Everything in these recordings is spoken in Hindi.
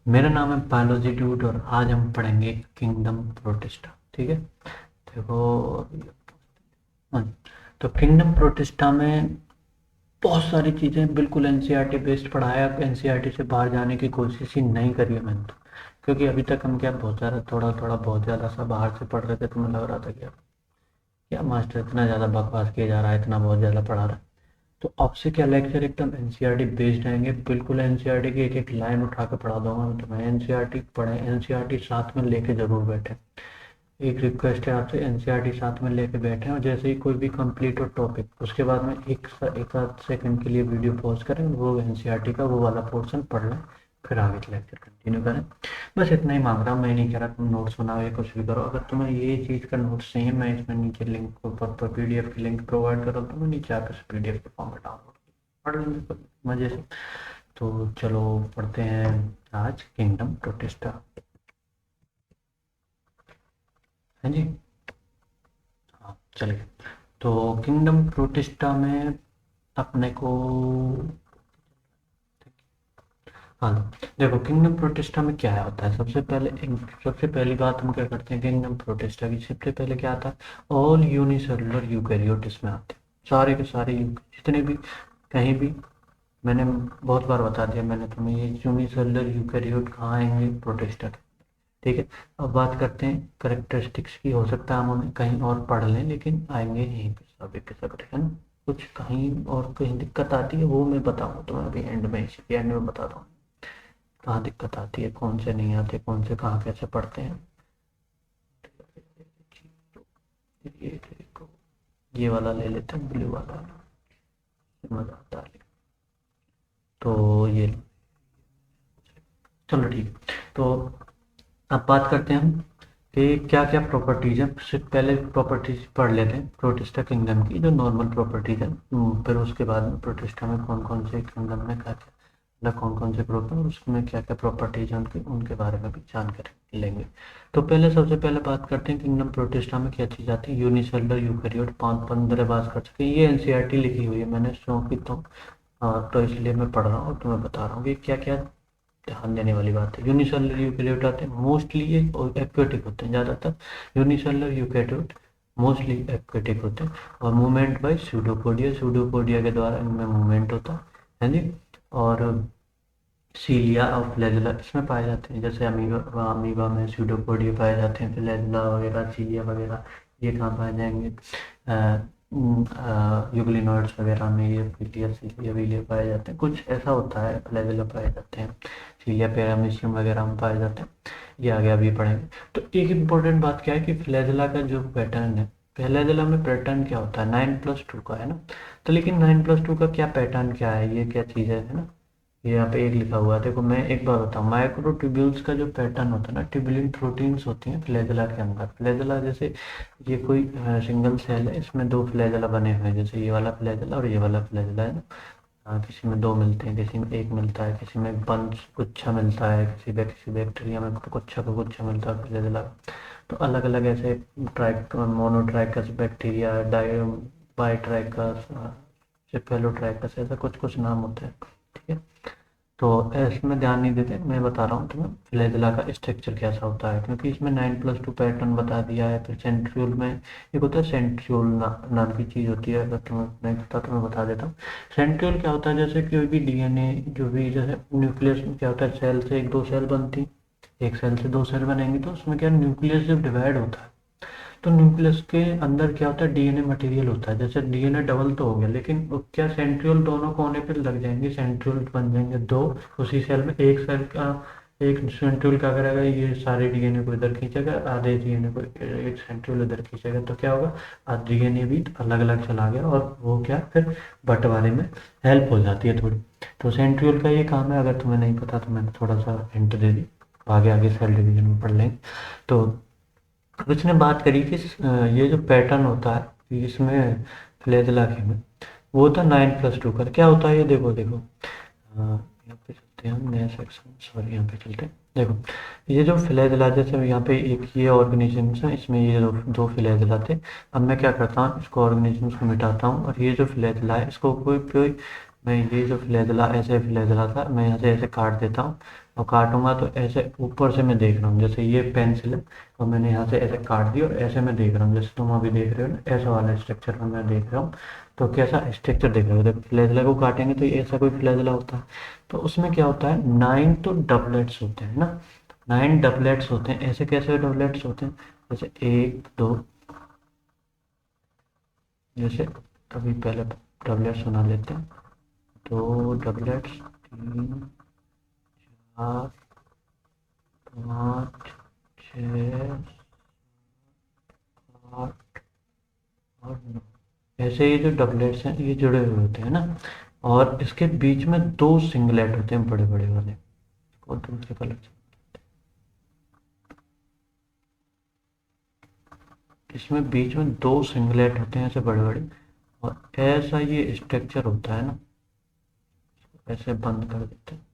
मेरा नाम है बायोलॉजी ड्यूड और आज हम पढ़ेंगे किंगडम प्रोटिस्टा। ठीक है, देखो। हाँ, तो किंगडम प्रोटिस्टा में बहुत सारी चीज़ें बिल्कुल एनसीईआरटी बेस्ड पढ़ाया। एनसीईआरटी से बाहर जाने की कोशिश ही नहीं करी है मैंने तो, क्योंकि अभी तक हम क्या बहुत ज़्यादा थोड़ा थोड़ा बहुत ज़्यादा सा बाहर से पढ़ रहे थे, तो मुझे लग रहा था कि यार क्या मास्टर इतना ज़्यादा बकवास किया जा रहा है, इतना बहुत ज़्यादा पढ़ा रहा है। तो अब से क्या लेक्चर एकदम एनसीईआरटी बेस्ड आएंगे, बिल्कुल एनसीईआरटी की एक एक लाइन उठा के पढ़ा दूंगा। तो मैं एनसीईआरटी पढ़े, एनसीईआरटी साथ में लेके ज़रूर बैठे। एक रिक्वेस्ट है आपसे, एनसीईआरटी साथ में लेके बैठे और जैसे ही कोई भी कंप्लीट हो टॉपिक, उसके बाद में एक आध सेकंड के लिए वीडियो पॉज करें, वो एनसीईआरटी का वो वाला पोर्शन पढ़ लें, फिर आगे के लेक्चर कंटिन्यू करें। बस इतना ही मांग रहा हूँ। मैं नहीं कह रहा तुम नोट्स बनाओ या कुछ भी करो। अगर तुम्हें ये चीज़ का नोट्स चाहिए, मैं इसमें नीचे लिंक पर पीडीएफ की लिंक प्रोवाइड कर रहा हूँ, मैं नीचे आकर पीडीएफ के फॉर्म में डाउनलोड पढ़ लेंगे कुछ मज़े से। तो चलो पढ़ते हैं आज किंगडम प्रोटिस्टा। है जी। हाँ चलिए। तो किंगडम प्रोटिस्टा में अपने को, हाँ देखो, किंगडम प्रोटिस्टा में क्या होता है। सबसे पहली बात हम क्या करते हैं, किंगडम प्रोटिस्टा की सबसे पहले क्या आता है, ऑल यूनिसेलुलर यूकैरियोट इसमें आते हैं। सारे के सारे जितने भी, कहीं भी, मैंने बहुत बार बता दिया मैंने तुम्हें, ये यूनिसेलुलर यूकैरियोट कहाँ आएंगे, प्रोटिस्टा के। ठीक है। अब बात करते हैं करेक्टरिस्टिक्स की। हो सकता है हम उन्हें कहीं और पढ़ लें, लेकिन आएंगे यहीं पे सभी के सब, ठीक है ना। कुछ कहीं और कहीं दिक्कत आती है वो मैं बताऊंगा तुम्हें अभी एंड में, इसी एंड में बता दूँ कहाँ दिक्कत आती है, कौन से नहीं आते, कौन से कहाँ कैसे पढ़ते हैं। ये देखो, ये वाला ले लेते हैं, ब्लू वाला, मजा आता है। तो ये, चलो ठीक है। तो अब बात करते हैं हम कि क्या क्या प्रॉपर्टीज हैं। सिर्फ पहले प्रॉपर्टीज पढ़ लेते हैं प्रोटिस्टा किंगडम की, जो नॉर्मल प्रॉपर्टीज है। फिर उसके बाद में प्रोटिस्टा में कौन कौन से किंगडम में क्या क्या, मतलब कौन कौन से ग्रुप हैं और उसमें क्या क्या प्रॉपर्टीज हैं उनकी, उनके बारे में भी जानकारी लेंगे। तो पहले सबसे पहले बात करते हैं किंगडम प्रोटिस्टा में क्या चीज़ आती है। यूनिसेलुलर यूकैरियोट 5-15 बात कर चुके हैं। ये एनसीईआरटी लिखी हुई है मैंने, शौक तो तो इसलिए मैं पढ़ रहा हूँ और तुम्हें बता रहा हूँ कि क्या क्या ध्यान देने वाली बात है। यूनिसेलुलर यूकैरियोट आते हैं मोस्टली, ये एक्वेटिक होते हैं ज़्यादातर। यूनिसेलुलर यूकैरियोट मोस्टली एक्वेटिक होते हैं और मूवमेंट बाय सूडोपोडिया, सूडोपोडिया के द्वारा इनमें मूवमेंट होता है जी। और सीलिया और फ्लैजेला इसमें पाए जाते हैं। जैसे अमीबा, अमीबा में सूडोपोडिया पाए जाते हैं, फ्लैजेला वगैरह, सीलिया वगैरह ये कहाँ पाए जाएंगे, यूग्लिनोइड्स वगैरह में ये पीलिया सीलिया वीलिया पाए जाते हैं। कुछ ऐसा होता है, फ्लैजेला पाए जाते हैं, सीलिया पैरामीशियम वगैरह में पाए जाते हैं। ये आगे अभी पढ़ेंगे। तो एक इम्पोर्टेंट बात क्या है कि फ्लैजेला का जो पैटर्न है, फ्लैजेला में पैटर्न क्या होता है, 9+2 का है ना। तो लेकिन 9+2 का क्या पैटर्न क्या है, ये क्या चीज़ है ना। ये यहाँ पे एक लिखा हुआ है, देखो मैं एक बार बताऊँ। माइक्रोट्यूब्यूल्स का जो पैटर्न होता है ना, ट्यूबुलिन प्रोटीन्स होती हैं फ्लैजेला के अंदर। फ्लैजेला जैसे ये कोई सिंगल सेल है, इसमें दो फ्लैजेला बने हुए हैं, जैसे ये वाला फ्लैजेला और ये वाला फ्लैजेला है ना। किसी में दो मिलते हैं, किसी में एक मिलता है, किसी में बंच गुच्छा मिलता है, किसी बैक्टीरिया में गुच्छा का गुच्छा मिलता है फ्लैजेला। तो अलग अलग ऐसे ट्राइक, मोनोट्राइकस बैक्टीरिया, डाई बाईट्राइकस, सेफेलोट्राइकस, ऐसा कुछ कुछ नाम होते हैं। ठीक है। तो इसमें ध्यान नहीं देते, मैं बता रहा हूँ तुम्हें फ्लैजेला का स्ट्रक्चर कैसा होता है, क्योंकि इसमें 9+2 पैटर्न बता दिया है। फिर सेंट्रियोल में एक होता है, सेंट्रियोल नाम की चीज़ होती है। अगर तुम्हें नहीं पता तो मैं बता देता हूँ। सेंट्रियोल क्या होता है, जैसे कोई भी डीएनए, जो भी जैसे न्यूक्लियस में क्या होता है, सेल से एक दो सेल बनती है, एक सेल से दो सेल बनेंगी, तो उसमें क्या न्यूक्लियस जब डिवाइड होता है, तो न्यूक्लियस के अंदर क्या होता है, डीएनए मटेरियल होता है। जैसे डीएनए डबल तो हो गया, लेकिन वो क्या सेंट्रियोल दोनों कोने पे लग जाएंगे, सेंट्रियोल बन जाएंगे दो उसी सेल में। एक सेल का, एक सेंट्रियोल क्या करेगा, ये सारे डीएनए को इधर खींचेगा, आधे डीएनए को एक सेंट्रियोल इधर खींचेगा, तो क्या होगा, आज डीएनए भी अलग अलग चला गया और वो क्या फिर बंटवारे में हेल्प हो जाती है थोड़ी। तो सेंट्रियोल का ये काम है। अगर तुम्हें नहीं पता तो मैंने थोड़ा सा हिंट दे दी, आगे आगे सेल डिवीजन में पढ़ लेंगे। तो अब इसने बात करी कि ये जो पैटर्न होता है कि इसमें फ्लैजेला के में, वो होता है 9+2 का। क्या होता है ये, देखो देखो, यहाँ पे चलते हैं हम नया सेक्शन, सॉरी यहाँ पे चलते हैं। देखो, ये जो फ्लैजेला, जैसे यहाँ पे एक ये ऑर्गेनिजम्स है, इसमें ये दो फ्लैजेला थे। अब मैं क्या करता हूँ, इसको ऑर्गेनिजम्स को मिटाता हूँ और ये जो फ्लैजेला है इसको कोई कोई, मैं ये जो फ्लैजेला ऐसे फ्लैजेला था, मैं यहाँ से ऐसे काट देता हूँ। और काटूंगा तो ऐसे ऊपर से मैं देख रहा हूँ, जैसे ये पेंसिल है और मैंने यहाँ से ऐसे काट दी और ऐसे मैं देख रहा हूँ, जैसे तुम अभी देख रहे हो ना, ऐसा वाला स्ट्रक्चर में मैं देख रहा हूँ। तो कैसा स्ट्रक्चर देख रहे हो, देखो फ्लैजला को काटेंगे तो ये ऐसा कोई फ्लैजला होता है। तो उसमें क्या होता है, 9 तो डबलेट्स होते हैं ना, 9 डबलेट्स होते हैं। ऐसे कैसे डबलेट्स होते हैं, जैसे 1 2, जैसे अभी पहले डबलेट्स बना लेते हैं, 2 डबलेट्स, 3 4 5 6 8 और 9। ऐसे ये जो डबलेट्स हैं ये जुड़े हुए होते हैं ना, और इसके बीच में 2 सिंगलेट होते हैं बड़े बड़े वाले, और दूसरे कलर से इसमें बीच में 2 सिंगलेट होते हैं ऐसे बड़े बड़े, और ऐसा ये स्ट्रक्चर होता है ना, ऐसे बंद कर देते हैं।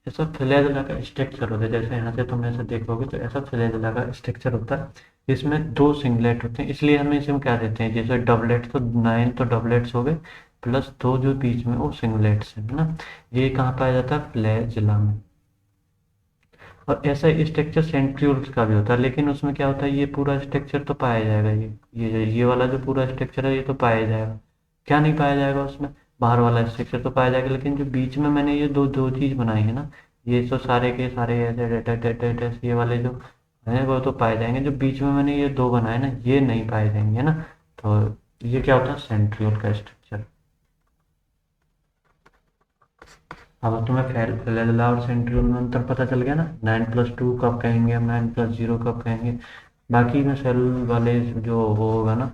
ऐसा फ्लैजला का स्ट्रक्चर होता है, जैसे यहाँ से तुम ऐसे देखोगे तो ऐसा फ्लैजला का स्ट्रक्चर होता है। इसमें 2 सिंगलेट होते हैं, इसलिए हम इसे क्या देते हैं, जैसे डबलेट तो 9 तो डबलेट्स हो गए, प्लस 2 जो बीच में वो सिंगलेट्स है ना। ये कहाँ पाया जाता है, फ्लैजला में। और ऐसा स्ट्रक्चर सेंट्रियोल्स का भी होता है, लेकिन उसमें क्या होता है, ये पूरा स्ट्रक्चर तो पाया जाएगा, ये वाला जो पूरा स्ट्रक्चर है ये तो पाया जाएगा। क्या नहीं पाया जाएगा उसमें, बाहर वाला स्ट्रक्चर तो पाया जाएगा, लेकिन जो बीच में मैंने ये दो दो चीज बनाई है ना, ये तो सारे के सारे ऐसे ये वाले जो है वो तो पाए जाएंगे, जो बीच में मैंने ये दो बनाए ना ये नहीं पाए जाएंगे ना। तो ये क्या होता है, सेंट्रियोल का स्ट्रक्चर। अब तुम्हें फ्लैजला और सेंट्रियोल में अंतर पता चल गया ना, 9+2 कब कहेंगे हम, 9+0 कब कहेंगे। बाकी में सेल वाले जो वो होगा ना,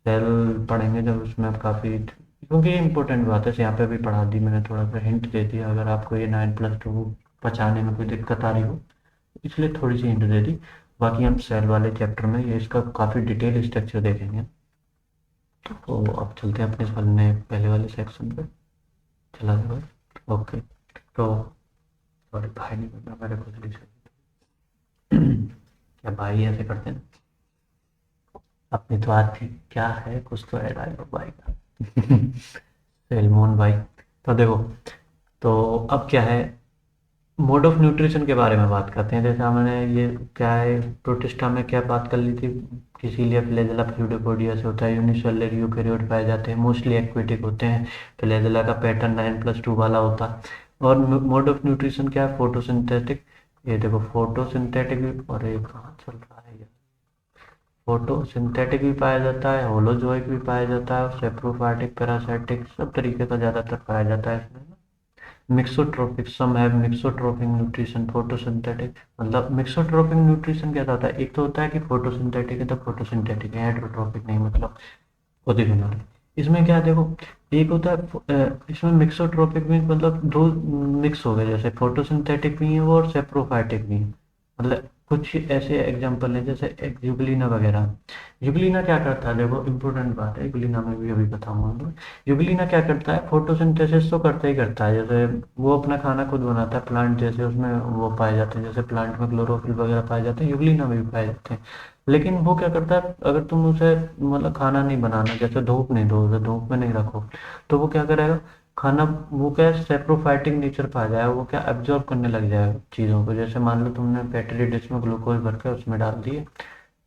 सेल पढ़ेंगे जब उसमें आप काफ़ी, क्योंकि ये इंपॉर्टेंट बात है, यहाँ पे भी पढ़ा दी मैंने, थोड़ा सा हिंट दे दिया, अगर आपको ये 9+2 पहचाने में कोई दिक्कत आ रही हो, इसलिए थोड़ी सी हिंट दे दी। बाकी हम सेल वाले चैप्टर में ये इसका काफ़ी डिटेल स्ट्रक्चर देखेंगे। तो अब चलते हैं अपने पढ़ने पहले वाले सेक्शन पे, चला जाओ। ओके, तो सॉरी भाई नहीं करना मेरे खुजली से। क्या भाई ऐसे करते हैं, अपनी तो आती क्या है, कुछ तो है डायलॉग भाई का। सैलमोन भाई। तो देखो, तो अब क्या है, मोड ऑफ न्यूट्रिशन के बारे में बात करते हैं। जैसे हमने ये क्या है, प्रोटिस्टा में क्या बात कर ली थी, इसीलिए फ्लैजेला फ्लूइडोपोडिया से होता है, यूनिसेलुलर यूकेरियोट पाए जाते हैं, मोस्टली एक्वेटिक होते हैं, फ्लैजेला का पैटर्न 9+2 वाला होता है। और मोड ऑफ न्यूट्रिशन क्या है, फोटोसिंथेटिक। ये देखो फोटोसिंथेटिक भी, और ये कहाँ चल रहा है ये, फोटोसिंथेटिक भी पाया जाता है, होलोजोइक भी पाया जाता है, सेप्रोफाइटिक पैरासाइटिक सब तरीके का ज़्यादातर पाया जाता है इसमें। मिक्सोट्रोपिक, सम हैव मिक्सोट्रोपिक न्यूट्रिशन, फोटोसिंथेटिक। मतलब मिक्सोट्रोपिक न्यूट्रिशन क्या होता है, एक तो होता है कि फोटोसिंथेटिक है तो फोटोसिंथेटिक है, हेटेरोट्रोपिक नहीं, मतलब खुद ही बना रहे। इसमें क्या है देखो, एक होता है इसमें मिक्सोट्रोपिक भी, मतलब दो मिक्स हो गए, जैसे फोटोसिंथेटिक भी है वो और सेप्रोफाइटिक भी है। मतलब कुछ ऐसे एग्जांपल है, जैसे यूग्लिना वगैरह। यूग्लिना क्या करता है, देखो इंपॉर्टेंट बात है, यूग्लिना में भी अभी बताऊंगा मैं। यूग्लिना क्या करता है, फोटोसिंथेसिस तो करता ही करता है, जैसे वो अपना खाना खुद बनाता है, प्लांट जैसे उसमें वो पाए जाते हैं, जैसे प्लांट में क्लोरोफिल वगैरह पाए जाते हैं, यूग्लिना में भी पाए जाते हैं। लेकिन वो क्या करता है, अगर तुम उसे मतलब खाना नहीं बनाना, जैसे धूप नहीं दो, उसे धूप में नहीं रखो, तो वो क्या करेगा, खाना, वो क्या सेप्रोफाइटिक नेचर पा जाएगा, वो क्या एब्जॉर्ब करने लग जाएगा चीज़ों को। जैसे मान लो तुमने पेटरी डिश में ग्लूकोज भर के उसमें डाल दिए,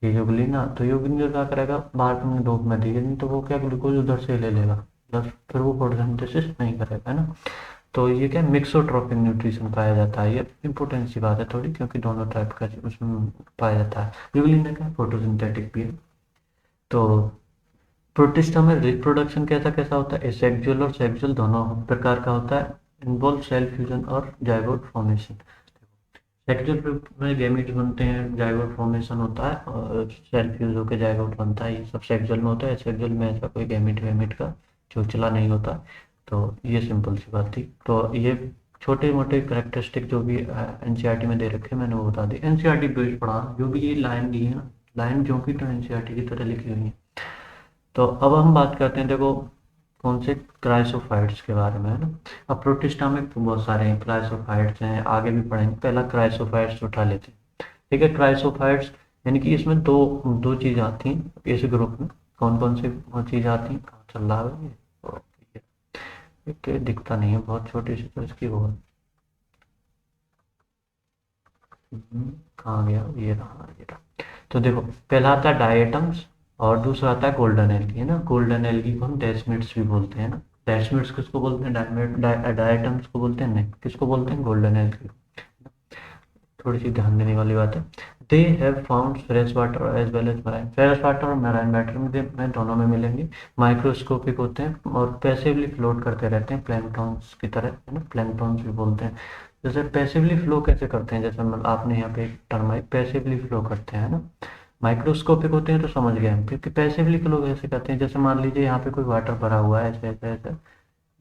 ये यूग्लिना, तो यूग्लिना क्या करेगा, बाहर तुमने धूप में दी नहीं तो वो क्या ग्लूकोज उधर से ले लेगा, प्लस फिर वो फोटोसिंथेसिस नहीं करेगा, है ना। तो ये क्या मिक्सोट्रोपिक न्यूट्रिशन पाया जाता है, ये इंपॉर्टेंट सी बात है थोड़ी, क्योंकि दोनों टाइप का उसमें पाया जाता है। यूग्लिना क्या फोटोसिंथेटिक भी है। तो प्रोटिस्टा में रिप्रोडक्शन कैसा कैसा होता है, एसेक्सुअल और सेक्सुअल दोनों प्रकार का होता है, इन्वॉल्व सेल फ्यूजन और जाइगोट फॉर्मेशन। सेक्सुअल में गैमीट बनते हैं, जाइगोट फॉर्मेशन होता है, और सेल फ्यूज होकर जाइगोट बनता है, ये सब सेक्सुअल में होता है। सेक्सुअल में ऐसा कोई गैमीट वैमीट का चोचला नहीं होता। तो ये सिंपल सी बात थी। तो ये छोटे मोटे करेक्टरिस्टिक जो भी एनसीईआरटी में दे रखे हैं मैंने वो बता दी, एनसीईआरटी बेस्ड पढ़ा, जो भी ये लाइन दी है ना, लाइन जो कि तो एनसीईआरटी की तरह लिखी हुई है। तो अब हम बात करते हैं, देखो कौन से, क्राइसोफाइट्स के बारे में, है ना। अब प्रोटिस्टा में तो बहुत सारे हैं, क्राइसोफाइट्स हैं, आगे भी पढ़ेंगे, पहला क्राइसोफाइट्स उठा लेते हैं। ठीक है, क्राइसोफाइट्स यानी कि इसमें दो दो चीज़ आती हैं इस ग्रुप में। कौन कौन सी चीज़ आती हैं, कहाँ चल रहा है ये, एक दिखता नहीं है, बहुत छोटी सी तो इसकी वो है। कहाँ गया, ये रहा ये रहा। तो देखो पहला आता है डायटम्स और दूसरा आता है गोल्डन एल्गी, है ना। गोल्डन एल्गी को हम डेस्मिड्स भी बोलते हैं ना। डेस्मिड्स किसको बोलते हैं, डायटम्स को बोलते हैं, नहीं किसको बोलते हैं, गोल्डन एल्गी। थोड़ी सी ध्यान देने वाली बात है। They have found fresh water as well as marine, fresh water और मराइन वाटर में दोनों में मिलेंगे। माइक्रोस्कोपिक होते हैं और पैसिवली फ्लोट करते रहते हैं प्लैंक्टॉन्स की तरह, है ना। प्लैंक्टॉन्स भी बोलते हैं। जैसे पैसिवली फ्लो कैसे करते हैं, जैसे मतलब आपने यहाँ पे एक टर्म है पैसिवली फ्लो करते हैं ना। माइक्रोस्कोपिक होते हैं तो समझ गए हम, क्योंकि पैसिवली फ्लो कैसे करते हैं, जैसे मान लीजिए यहाँ पे कोई वाटर भरा हुआ है, ऐसे ऐसे ऐसे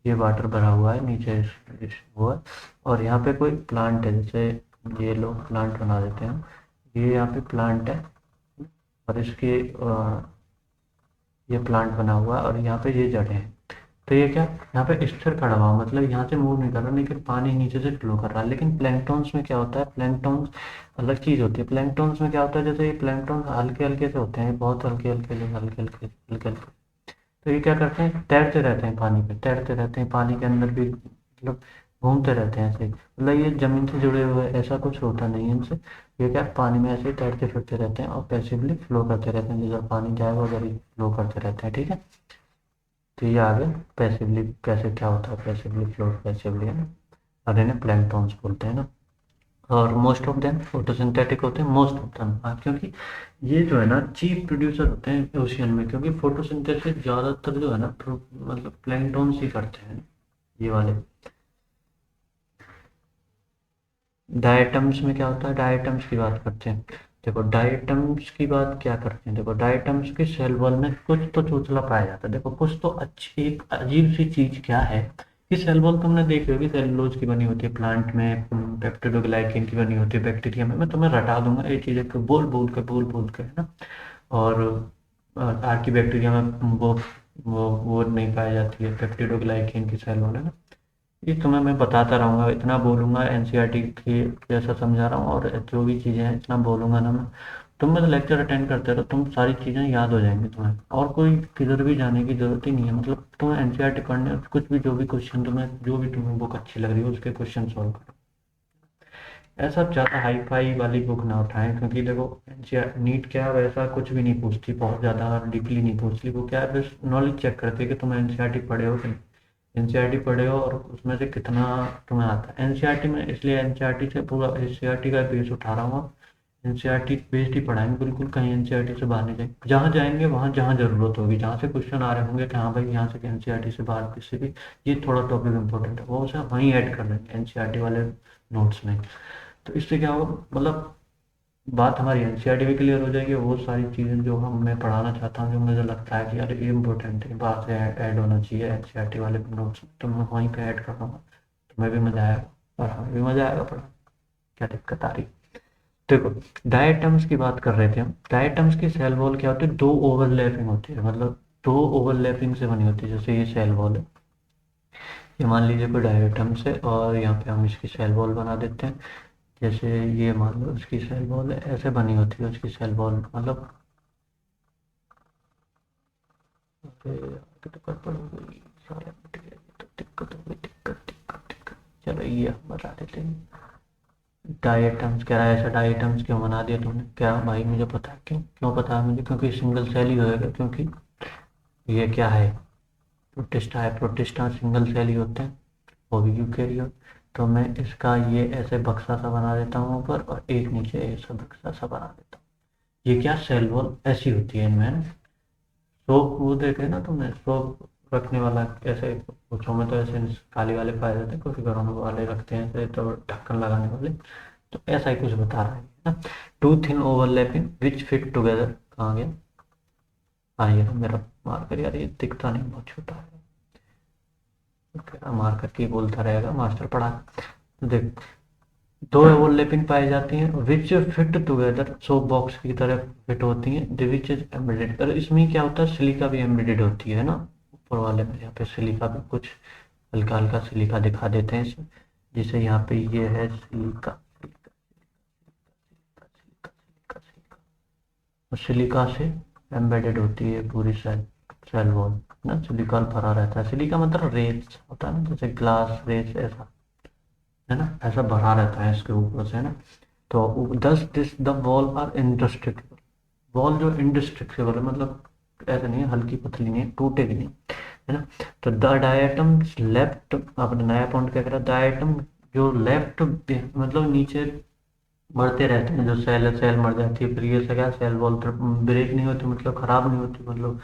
ये वाटर भरा हुआ है नीचे वो है, और यहाँ पे कोई प्लांट है, जैसे ये लोग प्लांट बना देते हैं, ये यहाँ पे प्लांट है और इसके ये प्लांट बना हुआ है और यहाँ पे ये जड़ें हैं। तो ये क्या, यहाँ पे स्थिर खड़ा हुआ, मतलब यहाँ से मूव नहीं कर रहा, लेकिन पानी नीचे से फ्लो कर रहा है। लेकिन प्लैंक्टॉन्स में क्या होता है, प्लैंक्टॉन्स अलग चीज़ होती है। प्लैंक्टॉन्स में क्या होता है, जैसे ये प्लैंक्टॉन्स हल्के हल्के से होते हैं, बहुत हल्के हल्के से, हल्के हल्के हल्के हल्के। तो ये क्या करते हैं, तैरते रहते हैं पानी पे, तैरते रहते हैं पानी के अंदर भी, मतलब घूमते रहते हैं ऐसे, मतलब ये जमीन से जुड़े हुए ऐसा कुछ होता नहीं है इनसे। ये क्या पानी में ऐसे ही तैरते फिरते रहते हैं और पैसिवली फ्लो करते रहते हैं, जिधर पानी जाएगा उधर ही फ्लो करते रहते हैं, ठीक है। तो ये आगे पैसिवली कैसे क्या होता है, पैसिवली फ्लो पैसिवली, है ना। और इन्हें प्लैंक्टॉन्स बोलते हैं ना। और मोस्ट ऑफ देम फोटोसिंथेटिक होते हैं, मोस्ट ऑफ देम, हाँ, क्योंकि ये जो है ना चीफ प्रोड्यूसर होते हैं ओशियन में, क्योंकि फोटोसिंथेसिस ज़्यादातर जो है ना मतलब प्लैंक्टॉन्स ही करते हैं, ये वाले। डायटम्स में क्या होता है, डायटम्स की बात करते हैं। देखो डायटम्स की बात क्या करते हैं, देखो डायटम्स के सेल वॉल में कुछ तो चूचला पाया जाता है। देखो कुछ तो अच्छी एक अजीब सी चीज क्या है कि सेल वॉल तुमने देखी होगी, सेलुलोज की बनी होती है प्लांट में, पेप्टिडोग्लाइकेन की बनी होती है बैक्टीरिया में। मैं तुम्हें रटा दूंगा ये चीज़ें बोल बोल के, है ना। और आर्की बैक्टीरिया में वो नहीं पाई जाती है पेप्टिडोग्लाइकेन की सेल वॉल, है ना। ये तुम्हें मैं बताता रहूँगा, इतना बोलूँगा एनसीईआरटी की जैसा समझा रहा हूँ, और जो भी चीज़ें हैं इतना बोलूँगा ना मैं, तुम बस लेक्चर अटेंड करते रहो, तुम सारी चीज़ें याद हो जाएंगी तुम्हें, और कोई किधर भी जाने की ज़रूरत ही नहीं है। मतलब तुम्हें एनसीईआरटी पढ़ने, कुछ भी जो भी क्वेश्चन तुम्हें, जो भी तुम्हें बुक अच्छी लग रही है उसके क्वेश्चन सॉल्व करो। ऐसा ज़्यादा हाई फाई वाली बुक ना उठाएं, क्योंकि देखो एनसीईआरटी नीट क्या है, वैसा कुछ भी नहीं पूछती, बहुत ज़्यादा डीपली नहीं पूछती वो। क्या है, बस नॉलेज चेक करती है कि तुम एनसीईआरटी पढ़े हो कि नहीं, एनसीईआरटी पढ़े हो और उसमें से कितना तुम्हें आता है। एनसीईआरटी में इसलिए एनसीईआरटी से पूरा एनसीईआरटी का बेस उठा रहा हूँ, एनसीईआरटी बेस्ड ही पढ़ाएंगे बिल्कुल, कहीं एनसीईआरटी से बाहर नहीं जाएंगे। जहाँ जाएंगे वहाँ जहाँ ज़रूरत होगी, जहाँ से क्वेश्चन आ रहे होंगे कि हाँ भाई यहाँ से एनसीईआरटी से बाहर किसी भी ये थोड़ा टॉपिक इंपॉर्टेंट है, वो उसे वहीं ऐड कर देंगे एनसीईआरटी वाले नोट्स में। तो इससे क्या होगा, मतलब बात हमारी एनसीईआरटी भी क्लियर हो जाएगी, वो सारी चीज़ें जो हम मैं पढ़ाना चाहता हूँ, जो मुझे लगता है कि यार ये इंपॉर्टेंट है, बात से ऐड होना चाहिए एनसीईआरटी वाले नोट्स में, तो मैं वहीं पे ऐड कर दूँगा। तुम्हें भी मज़ा आएगा और हमें भी मज़ा आएगा पढ़ा, क्या दिक्कत आ रही। देखो डायटम्स की बात कर रहे थे हम, डायटम्स की सेल वॉल क्या होती है, दो ओवरलैपिंग होती है, मतलब दो ओवरलैपिंग से बनी होती है। जैसे ये सेल वॉल है, ये मान लीजिए कोई डायटम्स है और यहाँ पे हम इसकी सेल वॉल बना देते हैं। जैसे ये मान लो उसकी सेल वॉल है, ऐसे बनी होती है उसकी सेल वॉल, मतलब अरे आगे तो कर पड़ोगे सारे मटेरियल, तो दिक्कत होगी, दिक्कत। चलो ये हम बता देते हैं। डायटम्स कह रहा है, ऐसा डायटम्स क्यों बना दिया तुमने, क्या भाई मुझे पता है, क्यों क्यों पता है मुझे, क्योंकि सिंगल सेल ही होएगा, क्योंकि ये क्या है, प्रोटिस्टा है, प्रोटिस्टा सिंगल सेल ही होते हैं, वो भी यूकेरियोट। तो मैं इसका ये ऐसे बक्सा सा बना देता हूँ ऊपर, और एक नीचे ऐसा बक्सा सा बना देता हूँ। ये क्या सेल वॉल ऐसी होती है इनमें। सोप वो देखे ना तुमने, सोप रखने वाला ऐसे कुछों में तो ऐसे काली वाले पाए जाते हैं, कुछ घरों में वाले रखते हैं ऐसे तो ढक्कन लगाने वाले। तो ऐसा ही कुछ बता रहा है ना। Two thin overlapping which fit together, कहाँ गया, हाँ ये मेरा मार्कर, यार ये दिखता नहीं, बहुत छोटा है। मार्कर की बोलता रहेगा मास्टर पढ़ा। देख दो ओवरलैपिंग पाई जाती हैं विच फिट टुगेदर, सोप बॉक्स की तरह फिट होती हैं, द विच इज एम्बेडेड। और इसमें क्या होता है, सिलिका भी एम्बेडेड होती है ना, ऊपर वाले में यहाँ पे सिलिका भी कुछ हल्का हल्का सिलिका दिखा देते हैं इसमें। जैसे यहाँ पे ये है सिलिका, और सिलिका से एम्बेडेड होती है पूरी सेल, सेल वॉल ना, सिलिकॉन भरा रहता है। सिलिका मतलब रेत होता है ना, जैसे ग्लास रेत ऐसा, है ना, ऐसा भरा रहता है इसके ऊपर से, है ना। तो दस this the wall are indestructible. Wall जो इंडेस्ट्रक्टिबल है मतलब ऐसा नहीं है, हल्की पतली नहीं है, टूटेगी नहीं, है ना। तो द डायटम्स लेफ्ट, आपने नया पॉइंट क्या करा, डायटम जो लेफ्ट मतलब नीचे बढ़ते रहते हैं, जो सेल है सेल मर जाती है, फिर ये से क्या सेल वॉल ब्रेक नहीं होती, मतलब खराब नहीं होती, मतलब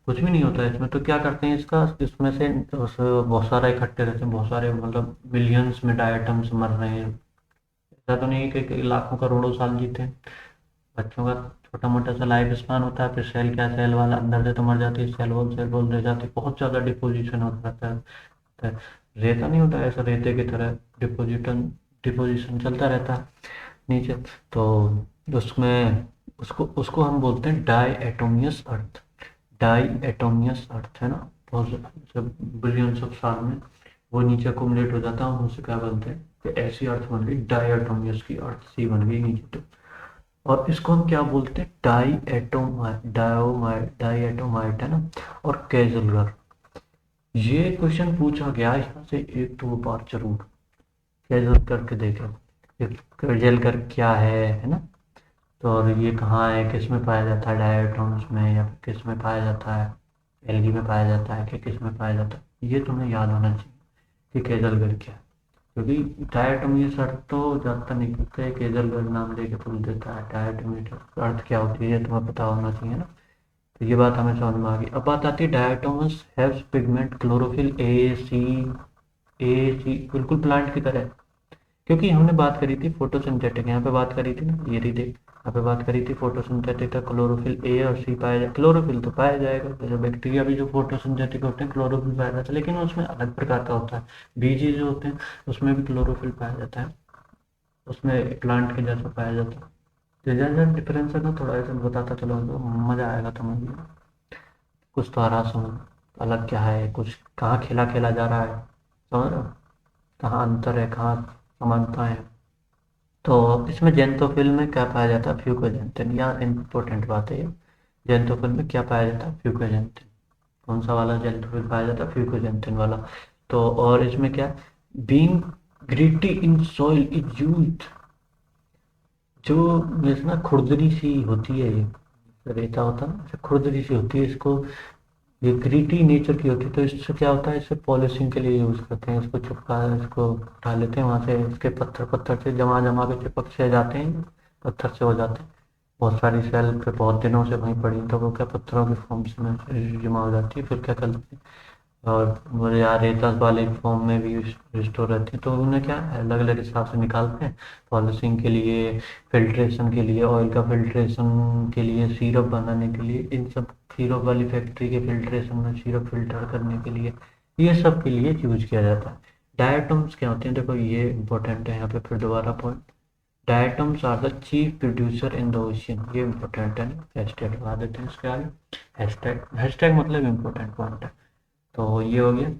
कुछ भी नहीं होता है इसमें। तो क्या करते हैं इसका, इसमें से बहुत सारा इकट्ठे रहते हैं, बहुत सारे मतलब मिलियंस में डायटम्स मर रहे हैं। ऐसा तो नहीं है कि लाखों करोड़ों साल जीते हैं। बच्चों का छोटा मोटा सा लाइफ स्पान होता है, फिर सेल क्या सेल वाला अंदर से तो मर जाती है, सेल वॉल रह जाती है, बहुत ज़्यादा डिपोजिशन होता रहता है। रेता नहीं होता ऐसा, रेते की तरह डिपोजिशन चलता रहता है नीचे। तो उसमें उसको उसको हम बोलते हैं डाई एटोमियस अर्थ। डाई एटोमियस अर्थ है ना, बहुत बिलियंस ऑफ साल में वो नीचे अकोमोडेट हो जाता है, और उससे क्या बनते हैं कि ऐसी अर्थ बन गई, डाई एटोमियस की अर्थ सी बन गई नीचे। तो और इसको हम क्या बोलते हैं, डाई एटोमाइट है ना। और कैजलगर, ये क्वेश्चन पूछा गया यहाँ से एक दो बार जरूर, कैजल करके देखें कैजल कर क्या है ना। तो और ये कहाँ है, किस में पाया जाता है, डायटोम्स में या फिर किस में पाया जाता है, एल्गी में पाया जाता है कि किस में पाया जाता है, ये तुम्हें याद होना चाहिए कि केजलगर क्या है। क्योंकि डायटोमी अर्थ तो ज़्यादातर नहीं करते, केजलगर नाम दे के भूल देता है, डायटोमी अर्थ क्या होती है ये तुम्हें पता होना चाहिए ना। तो ये बात हमें समझ में आ गई। अब बात आती है डायटोमस हैव्स पिगमेंट क्लोरोफिल ए सी बिल्कुल प्लांट की तरह। क्योंकि हमने बात करी थी फोटोसिंथेटिक, यहाँ पे बात करी थी ना, ये रही देख, यहाँ पे बात करी थी फोटोसिंथेटिक का, क्लोरोफिल ए और सी पाया जाए, क्लोरोफिल तो पाया जाएगा, जैसे बैक्टीरिया भी जो फोटोसिंथेटिक होते हैं क्लोरोफिल पाया जाता है, लेकिन उसमें अलग प्रकार का होता है। बीजी जो होते हैं उसमें भी क्लोरोफिल पाया जाता है, उसमें प्लांट के जैसा पाया जाता है। तो जैसा डिफरेंस है ना, थोड़ा ऐसा बताता चलो तो मज़ा आएगा तुम्हें भी, कुछ तो आ रहा समझ, अलग क्या है, कुछ कहाँ खेला खेला जा रहा है, समझ रहे हो, कहाँ अंतर है, कहाँ समानता है। तो इसमें जेंथोफिल में क्या पाया जाता है, फ्यूकोजेंथिन, या इम्पोर्टेंट बात है ये, जेंथोफिल में क्या पाया जाता है, फ्यूकोजेंथिन। कौन सा वाला जेंथोफिल पाया जाता है, फ्यूकोजेंथिन वाला। तो और इसमें क्या, being gritty in soil is used, जो जैसे ना खुरदरी सी होती है, ये रेता होता है ना, ऐसे खुरदरी सी होती है, इसको ये ग्रीटी नेचर की होती है, तो इससे क्या होता है, इसे पॉलिशिंग के लिए यूज़ करते हैं, इसको चिपका, इसको उठा लेते हैं वहाँ से, इसके पत्थर पत्थर से जमा जमा के चिपक से जाते हैं, पत्थर से हो जाते हैं। बहुत सारी सेल पे बहुत दिनों से वहीं पड़ी तो वो क्या पत्थरों के फॉर्म से में जमा हो जाती है, फिर क्या करते हैं, और वो यार रेता वाले फॉर्म में भी रिस्टोर रहती है, तो उन्हें क्या अलग अलग हिसाब से निकालते हैं, पॉलिशिंग के लिए, फिल्ट्रेशन के लिए, ऑयल का फिल्ट्रेशन के लिए, सिरप बनाने के लिए, इन सब सिरप वाली फैक्ट्री के फिल्ट्रेशन में सिरप फिल्टर करने के लिए, ये सब के लिए यूज किया जाता है। डायटम्स क्या होते हैं, देखो ये इंपॉर्टेंट है यहाँ पे, फिर दोबारा point, diatoms are the chief producer in the ocean, ये इंपॉर्टेंट है ना, हैशटैग लगा देते हैं इसके आगे, हैशटैग, हैशटैग मतलब इम्पोर्टेंट पॉइंट है। तो ये हो गया।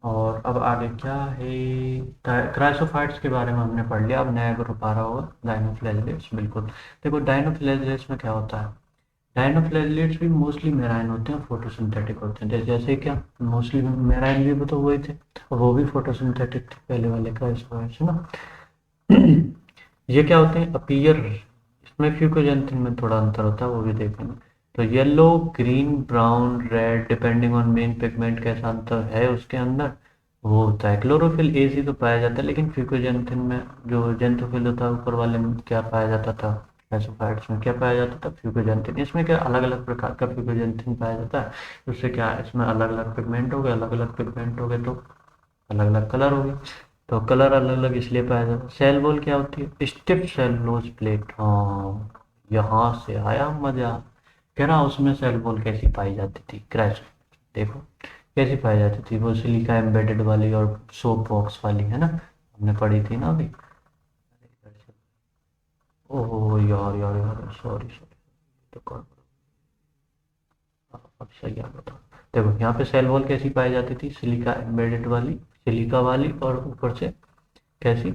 और अब आगे क्या है, क्राइसोफाइट्स के बारे में हमने पढ़ लिया, अब नया ग्रुप आ रहा होगा, डायनोफ्लैजिलेट्स। बिल्कुल, देखो डायनोफ्लैजिलेट्स में क्या होता है, डायनोफ्लैजिलेट्स भी मोस्टली मेराइन होते हैं, फोटोसिंथेटिक होते हैं, जैसे क्या मोस्टली मेराइन भी तो वही थे, और वो भी फोटोसिंथेटिक थे पहले वाले क्राइसोफाइट्स, है ना। ये क्या होते हैं, अपीयर, इसमें फ्यूकोजेंथिन में थोड़ा अंतर होता है, वो भी देखेंगे। तो yellow, green, brown, red, depending on main pigment, कैसा अंतर है उसके अंदर, वो होता है। क्लोरोफिल ए सी तो पाया जाता है, लेकिन फ्यूकोजेंथिन में जो जेंथोफिल होता है ऊपर वाले में क्या पाया जाता था, एसोफाइट्स में क्या पाया जाता था, फ्यूकोजेंथिन। इसमें क्या अलग अलग प्रकार का फ्यूकोजेंथिन पाया जाता है, उससे क्या है, इसमें अलग अलग पिगमेंट हो गए, अलग अलग पिगमेंट हो गए तो अलग अलग कलर हो गए। तो कलर अलग अलग इसलिए पाया जाता है। सेल वॉल क्या होती है, स्टिफ सेलुलोज प्लेट, हाँ यहाँ से आया मजा। कह रहा उसमें सेल वॉल कैसी पाई जाती थी, क्रैश, देखो कैसी पाई जाती थी, वो सिलिका एम्बेडेड वाली और सोप बॉक्स वाली, है ना, हमने पढ़ी थी ना अभी। ओह यार यार यार, सॉरी सॉरी, तो कौन, अब सही याद बताओ। देखो यहाँ पे सेल वॉल कैसी पाई जाती थी, सिलिका एम्बेडेड वाली, सिलिका वाली, और ऊपर से कैसी,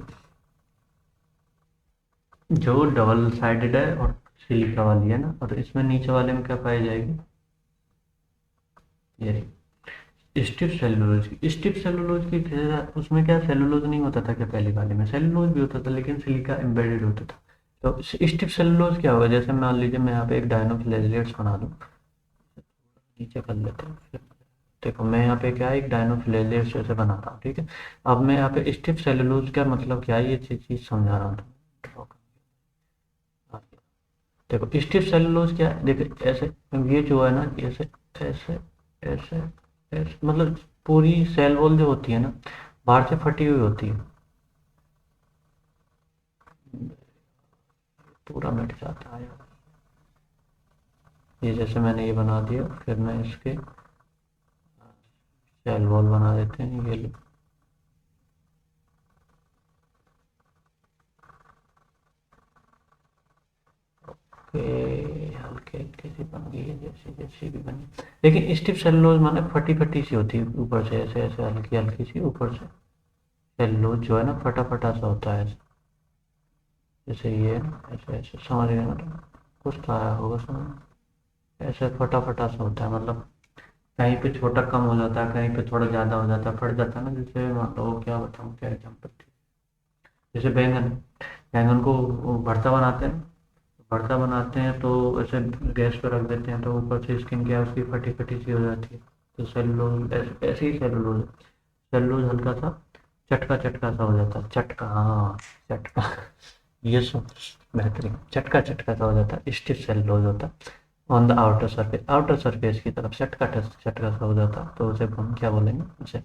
जो डबल साइडेड है और सिलिका वाली है ना, और इसमें नीचे वाले में क्या पाई जाएगी, ये रही, स्टिफ सेलुलोज की, स्टिफ सेलुलोज की फिर उसमें क्या सेलुलोज नहीं होता था क्या, पहली वाले में सेलुलोज भी होता था लेकिन सिलिका एम्बेडेड होता था। तो स्टिफ सेलुलोज क्या होगा, जैसे मान लीजिए मैं यहाँ पे एक डायनोफ्लेजेलेट्स बना दूँ, नीचे कर लेते हैं फिर। देखो मैं यहाँ पे क्या है, एक डायनोफ्लेजेलेट्स जैसे बनाता हूँ, ठीक है। अब मैं यहाँ पे स्टिफ सेलुलोज का मतलब क्या है, ये चीज़ समझा रहा हूँ तो देखो स्टिफ सेलुलोज क्या है, देखो ऐसे ये जो है ना, ऐसे ऐसे ऐसे ऐसे मतलब पूरी सेल वॉल जो होती है ना, बाहर से फटी हुई होती है, पूरा मिट जाता है यार। ये जैसे मैंने ये बना दिया, फिर मैं इसके सेल वॉल बना देते हैं, ये लो। ओके, हल्के हल्के सी बन गई है, जैसी जैसी भी बनी। लेकिन स्टिफ सेलुलोज माने फटी फटी सी होती है ऊपर से, ऐसे ऐसे हल्की हल्की सी ऊपर से सेलुलोज जो है ना, फटा फटा सा होता है, जैसे ये ऐसे ऐसे समझ गए ना तुम? कुछ तो आया होगा समझ। ऐसे फटा फटा सा होता है, मतलब कहीं पे छोटा कम हो जाता है, कहीं पे थोड़ा ज़्यादा हो जाता है, फट जाता है ना, जैसे मतलब क्या बताऊँ, क्या एग्जाम्पल। जैसे बैंगन, बैंगन को वो भरता बनाते हैं, भरता बनाते हैं तो ऐसे गैस पे रख देते हैं तो ऊपर से स्किन क्या है उसकी फटी फटी सी हो जाती है। तो सेलुलोज ऐसे ऐसे ही सेलुलोज, सेलुलोज हल्का सा चटका चटका सा हो जाता है, चटका, हाँ चटका। ये सब बेहतरीन, चटका चटका सा हो जाता है, स्टिफ सेलुलोज होता है। ऑन द आउटर सरफेस की तरफ चटका चटका सा हो जाता है, तो उसे हम क्या बोलेंगे उसे,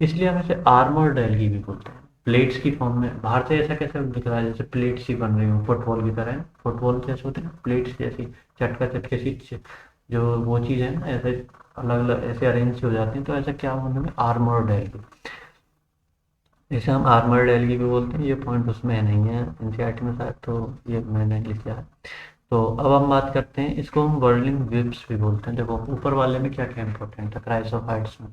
इसलिए हम इसे आर्मर्ड एल्गी भी बोलते हैं। प्लेट्स की फॉर्म में बाहर से ऐसा कैसे दिख रहा है, जैसे प्लेट्स ही बन रही हो फुटबॉल की तरह, फुटबॉल जैसे होते हैं प्लेट्स जैसी, चटका चटके सी जो वो चीज़ है ना, ऐसे अलग अलग ऐसे अरेंज हो जाती हैं, तो ऐसा क्या बोलेंगे, आर्मर्ड एल्गी। इसे हम आर्मर्ड एल्गी भी बोलते हैं, ये पॉइंट उसमें नहीं है एनसीईआरटी में शायद, तो ये मैंने लिखा है। तो अब हम बात करते हैं, इसको हम वर्लिंग वेब्स भी बोलते हैं। देखो ऊपर वाले में क्या क्या इंपॉर्टेंट है, क्राइसोफाइट्स में,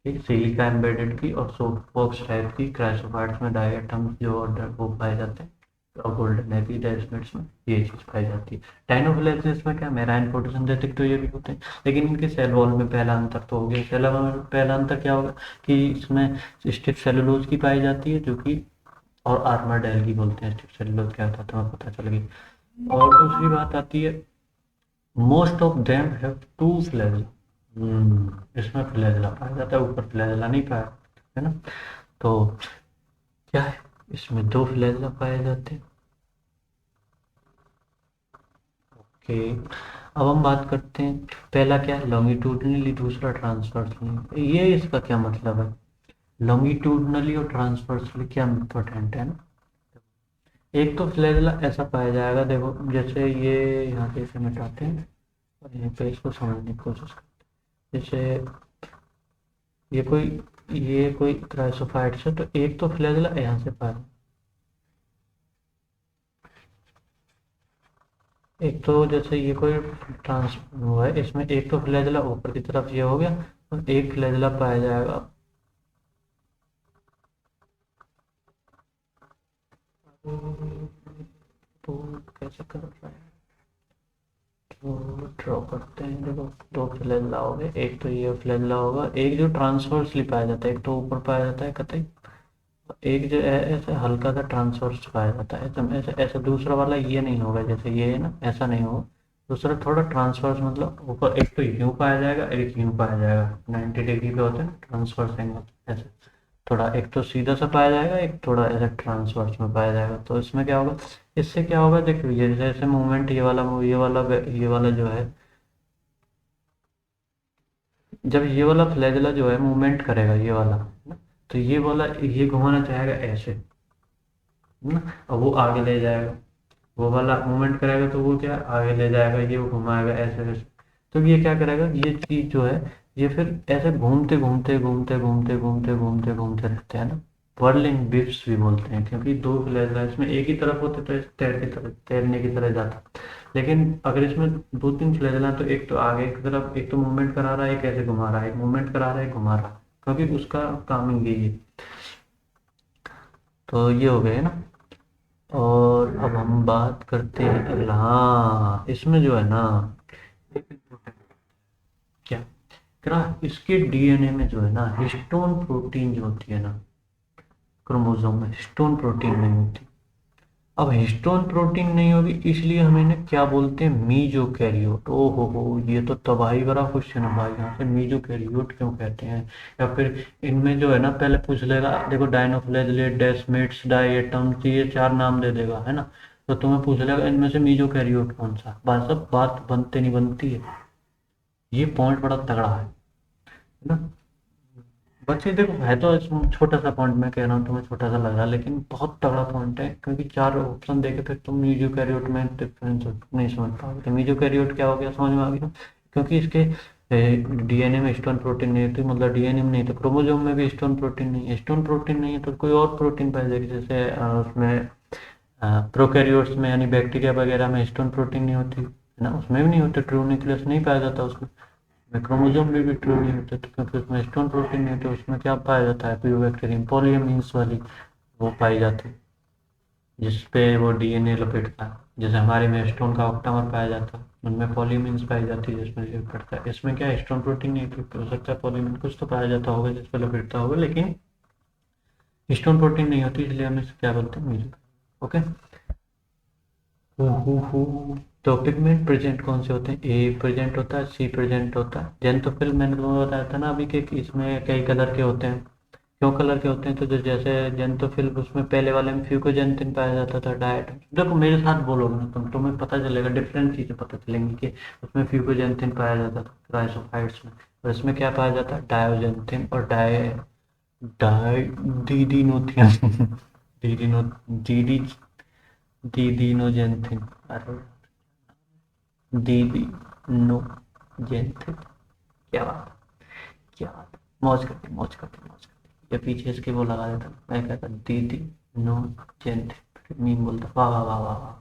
ठीक, सिलिका एम्बेडेड की और सोप बॉक्स टाइप की, क्राइसोफाइट्स में डायटम्स जो वो पाए जाते हैं, और गोल्डन एपिडेस्मिड्स में ये चीज़ पाई जाती है। डायनोफिलेसिस में क्या मेराइन फोटोसिंथेटिक तो ये भी होते हैं, लेकिन इनके सेल वॉल में पहला अंतर तो हो गया। सेल वॉल में पहला अंतर क्या होगा कि इसमें स्टिफ सेलुलोज की पाई जाती है, जो कि और आर्मर्ड एल्गी बोलते हैं, स्टिफ सेलुलोज क्या होता है तुम्हें पता चल गई। और दूसरी बात आती है, most of them have two flagella. इसमें फ्लैगेला पाया जाता है, ऊपर फ्लैगेला नहीं पाया, है ना। तो क्या है, इसमें दो फ्लैगेला पाए जाते हैं। ओके, अब हम बात करते हैं, पहला क्या है लॉन्गिट्यूडनली, दूसरा ट्रांसवर्सली। ये इसका क्या मतलब है, लॉन्गिट्यूडनली और ट्रांसवर्सली क्या इंपॉर्टेंट है ना। एक तो फ्लैगेला ऐसा पाया जाएगा, देखो जैसे ये यहाँ पे इसे मिटाते हैं और यहीं पे इसको समझने की कोशिश करते हैं। जैसे ये कोई क्राइसोफाइट्स है, तो एक तो फ्लैगेला यहाँ से पाया, एक तो जैसे ये कोई ट्रांस हुआ है, इसमें एक तो फ्लैगेला ऊपर की तरफ ये हो गया, और एक फ्लैगेला पाया जाएगा। तो कैसे कर रहा है, तो ड्रॉ करते हैं, देखो दो फ्लैगेला हो गए, एक तो ये फ्लैगेला होगा, एक जो ट्रांसवर्सली पाया जाता है, एक तो ऊपर पाया जाता है कतई, एक जो है ऐसे हल्का सा ट्रांसवर्स पाया जाता है, ऐसे ऐसे ऐसे। दूसरा वाला ये नहीं होगा, जैसे ये है ना, ऐसा नहीं होगा। दूसरा थोड़ा ट्रांसवर्स मतलब ऊपर एक तो यूं पाया जाएगा, एक यूं पाया जाएगा, 90 डिग्री पे होते हैं ट्रांसवर्स एंगल ऐसे। थोड़ा एक तो सीधा सा पाया जाएगा, एक थोड़ा ऐसे ट्रांसवर्स में पाया जाएगा। तो इसमें क्या होगा, इससे क्या होगा, देखो ये जैसे मूवमेंट, ये वाला जो है, जब ये वाला फ्लैगेला जो है मूवमेंट करेगा, ये वाला ना, तो ये वाला ये घुमाना चाहेगा ऐसे, है ना, और वो आगे ले जाएगा, वो वाला मूवमेंट करेगा तो वो क्या आगे ले जाएगा, ये वो घुमाएगा ऐसे ऐसे। तो ये क्या करेगा, ये चीज जो है, ये फिर ऐसे घूमते घूमते घूमते घूमते घूमते घूमते घूमते रहते हैं ना। वर्लिंग बिप्स भी बोलते हैं, क्योंकि दो फ्लैशलाइट्स में एक ही तरफ होते तो इस तैरने की तरह जाता। लेकिन अगर इसमें दो तीन फ्लैशलाइट, तो एक तो आगे की तरफ, एक तो मूवमेंट करा रहा है, एक ऐसे घुमा रहा है, एक मूवमेंट करा रहा है, एक घुमा रहा है, क्योंकि उसका कामिंग यही है। तो ये हो गए ना। और अब हम बात करते हैं अगला, हाँ इसमें जो है ना, एक important क्या, क्या इसके डीएनए में जो है ना हिस्टोन प्रोटीन जो होती है ना, क्रोमोसोम में हिस्टोन प्रोटीन नहीं होती। अब हिस्टोन प्रोटीन नहीं होगी, इसलिए हम इन्हें क्या बोलते हैं, मीजोकैरियोट। ओ हो, ये तो तबाही भरा क्वेश्चन है भाई, यहाँ से मीजोकैरियोट क्यों कहते हैं। या फिर इनमें जो है ना पहले पूछ लेगा, देखो डायनोफ्लैजेलेट, डेस्मिड्स, डायटम्स, ये 4 नाम दे देगा है ना, तो तुम्हें पूछ लेगा इनमें से मीजोकैरियोट कौन सा। बस सब बात बनते नहीं बनती है, ये पॉइंट बड़ा तगड़ा है ना। बच्चे देखो, है तो इसमें छोटा सा पॉइंट, मैं कह रहा हूँ तुम्हें छोटा सा लग रहा है, लेकिन बहुत तगड़ा पॉइंट है, क्योंकि 4 ऑप्शन देके फिर तुम मीजोकैरियोट में डिफरेंस नहीं समझ पाओगे। तो मीजोकैरियोट क्या हो गया, समझ में आ गया। क्योंकि इसके डीएनए में स्टोन प्रोटीन नहीं होती, मतलब डीएनए में नहीं तो क्रोमोसोम में भी स्टोन प्रोटीन नहीं है, स्टोन प्रोटीन नहीं है तो कोई और प्रोटीन पाई जाएगी, जैसे उसमें प्रोकैरियोट्स में यानी बैक्टीरिया वगैरह में स्टोन प्रोटीन नहीं होती है ना, उसमें भी नहीं होते, ट्रू न्यूक्लियस नहीं पाया जाता उसमें। क्रोमोसोम भी ट्रू नहीं होते, तो क्योंकि उसमें स्टोन प्रोटीन नहीं होते, उसमें क्या पाया जाता है, प्यूबैक्टीरियम पॉलीअमीन्स वाली वो पाई जाती है, जिस पे वो डीएनए लपेटता है। जैसे हमारे में स्टोन का ऑक्टामर पाया जाता है, उनमें पॉलीअमीन्स पाई जाती है जिसमें लपेटता है। इसमें क्या स्टोन प्रोटीन नहीं, हो सकता है पॉलीअमीन कुछ तो पाया जाता होगा जिस पे लपेटता होगा, लेकिन स्टोन प्रोटीन नहीं होती, इसलिए हम इसे क्या बोलते हैं, म्यूजिक। ओके। तो पिगमेंट प्रेजेंट कौन से होते हैं, ए प्रेजेंट होता है, सी प्रेजेंट होता है। जेंथोफिल मैंने तुम्हें बताया था ना अभी कि इसमें कई कलर के होते हैं। क्यों कलर के होते हैं, तो जैसे जेंथोफिल उसमें पहले वाले में फ्यूकोजेंथिन पाया जाता था, डायट। देखो मेरे साथ बोलोगे ना तुम्हें पता चलेगा, डिफरेंट चीज़ें पता चलेंगी कि उसमें फ्यूकोजेंथिन पाया जाता था क्राइसोफाइट्स में, और इसमें क्या पाया जाता है, डायोजेंथिन और डाई डीडिनोथियन डीडिनो डीडी डीडिनोजेंथिन, अरे डीडिनोजेंथिन। क्या बात, क्या बात, मौज करती मौज करती मौज करती। या पीछे इसके वो लगा देता, मैं कहता डीडिनोजेंथिन, मीम बोलता, वाह वाह वाह वाह वाह।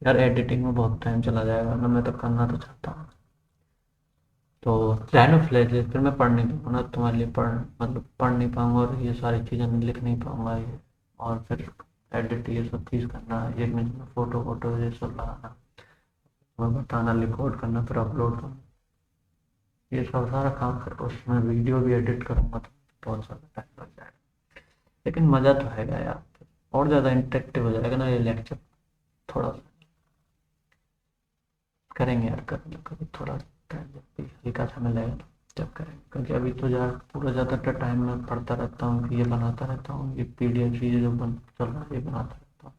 यार एडिटिंग में बहुत टाइम चला जाएगा ना, मैं तो करना तो चाहता हूँ। तो राइनोफ्लैजेलेट फिर मैं पढ़ नहीं पाऊंगा ना तुम्हारे लिए, मतलब पढ़ नहीं पाऊंगा, और ये सारी चीज़ें मैं लिख नहीं पाऊंगा ये, और फिर एडिट ये सब चीज़ करना, एक मिनट में फोटो वोटो ये सब लगाना, तुम्हें बताना, रिकॉर्ड करना, फिर अपलोड करना, ये सब सारा काम, फिर उसमें वीडियो भी एडिट करूँगा तो बहुत ज़्यादा टाइम लग जाएगा। लेकिन मज़ा तो आएगा यार, और ज़्यादा इंटरेक्टिव हो जाएगा ना ये लेक्चर। थोड़ा सा करेंगे यार, करेंगे कभी थोड़ा टाइम, जब भी हल्का समय लगेगा ना, जब करेंगे। क्योंकि अभी तो यार पूरा ज़्यादातर टाइम मैं पढ़ता रहता हूँ, ये बनाता रहता हूँ, ये पीडीएफ चीज़ें जो चल रहा है ये बनाता रहता हूँ,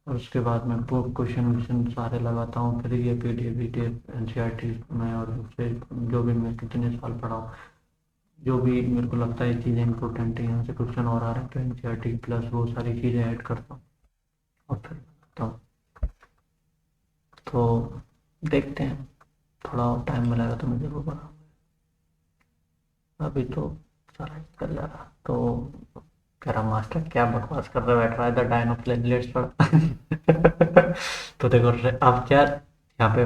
और उसके बाद मैं क्वेश्चन वोश्चन सारे लगाता हूँ, फिर ये पीडीएफ वीडीएफ एनसीईआरटी में, और दूसरे जो भी मैं कितने साल पढ़ा हूँ, जो भी मेरे को लगता है ये चीज़ें इंपॉर्टेंट है, यहाँ से क्वेश्चन और आ रहे हैं तो एनसीईआरटी प्लस वो सारी चीज़ें ऐड करता हूँ, और फिर बनाता हूँ। तो देखते हैं, थोड़ा और टाइम मिलेगा तो मैं ज़रूर बनाऊँगा। अभी तो सारा चल जा रहा, तो कह रहा मास्टर क्या बकवास कर रहे बैठ रहा है, इधर डायनोफ्लैजिलेट्स पढ़ा तो देखो अब क्या यहाँ पे,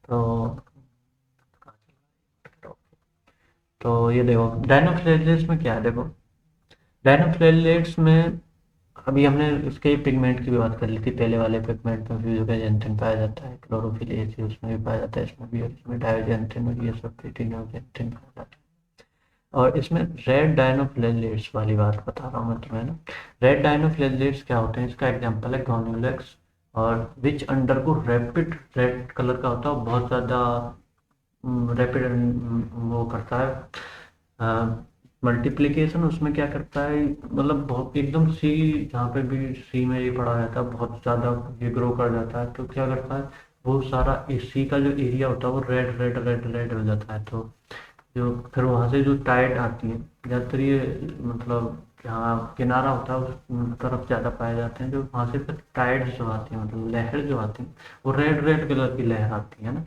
तो तो ये देखो डायनोफ्लैजिलेट्स में क्या है, देखो डायनोफ्लैजिलेट्स में अभी हमने उसके पिगमेंट की भी बात कर ली थी, पहले वाले पिगमेंट में फ्यूजोजेंथिन पाया जाता है, क्लोरोफिल ए सी उसमें भी पाया जाता है, इसमें भी, और इसमें डायोजेंथिन और ये सब प्रीटिनोजेंथिन पाया जाता है। और इसमें रेड डायनोफ्लैजिलेट्स वाली बात बता रहा हूँ मैं तुम्हें ना। रेड डायनोफ्लैजिलेट्स क्या होते हैं, इसका एग्जांपल है ग्रैन्युलेक्स, और विच अंडरगो रैपिड, रेड कलर का होता है, बहुत ज़्यादा रैपिड वो करता है मल्टीप्लिकेशन, उसमें क्या करता है, मतलब बहुत एकदम सी, जहाँ पे भी सी में ये पढ़ा जाता है बहुत ज़्यादा ये ग्रो कर जाता है, तो क्या करता है वो सारा सी का जो एरिया होता है वो रेड रेड रेड रेड हो जाता है, तो जो फिर वहाँ से जो टाइड आती है, ज़्यादातर ये मतलब जहाँ किनारा होता है उस तरफ ज़्यादा पाए जाते हैं, जो वहाँ से फिर टाइड्स जो आती हैं, मतलब लहर जो आती है वो रेड रेड कलर की लहर आती है ना,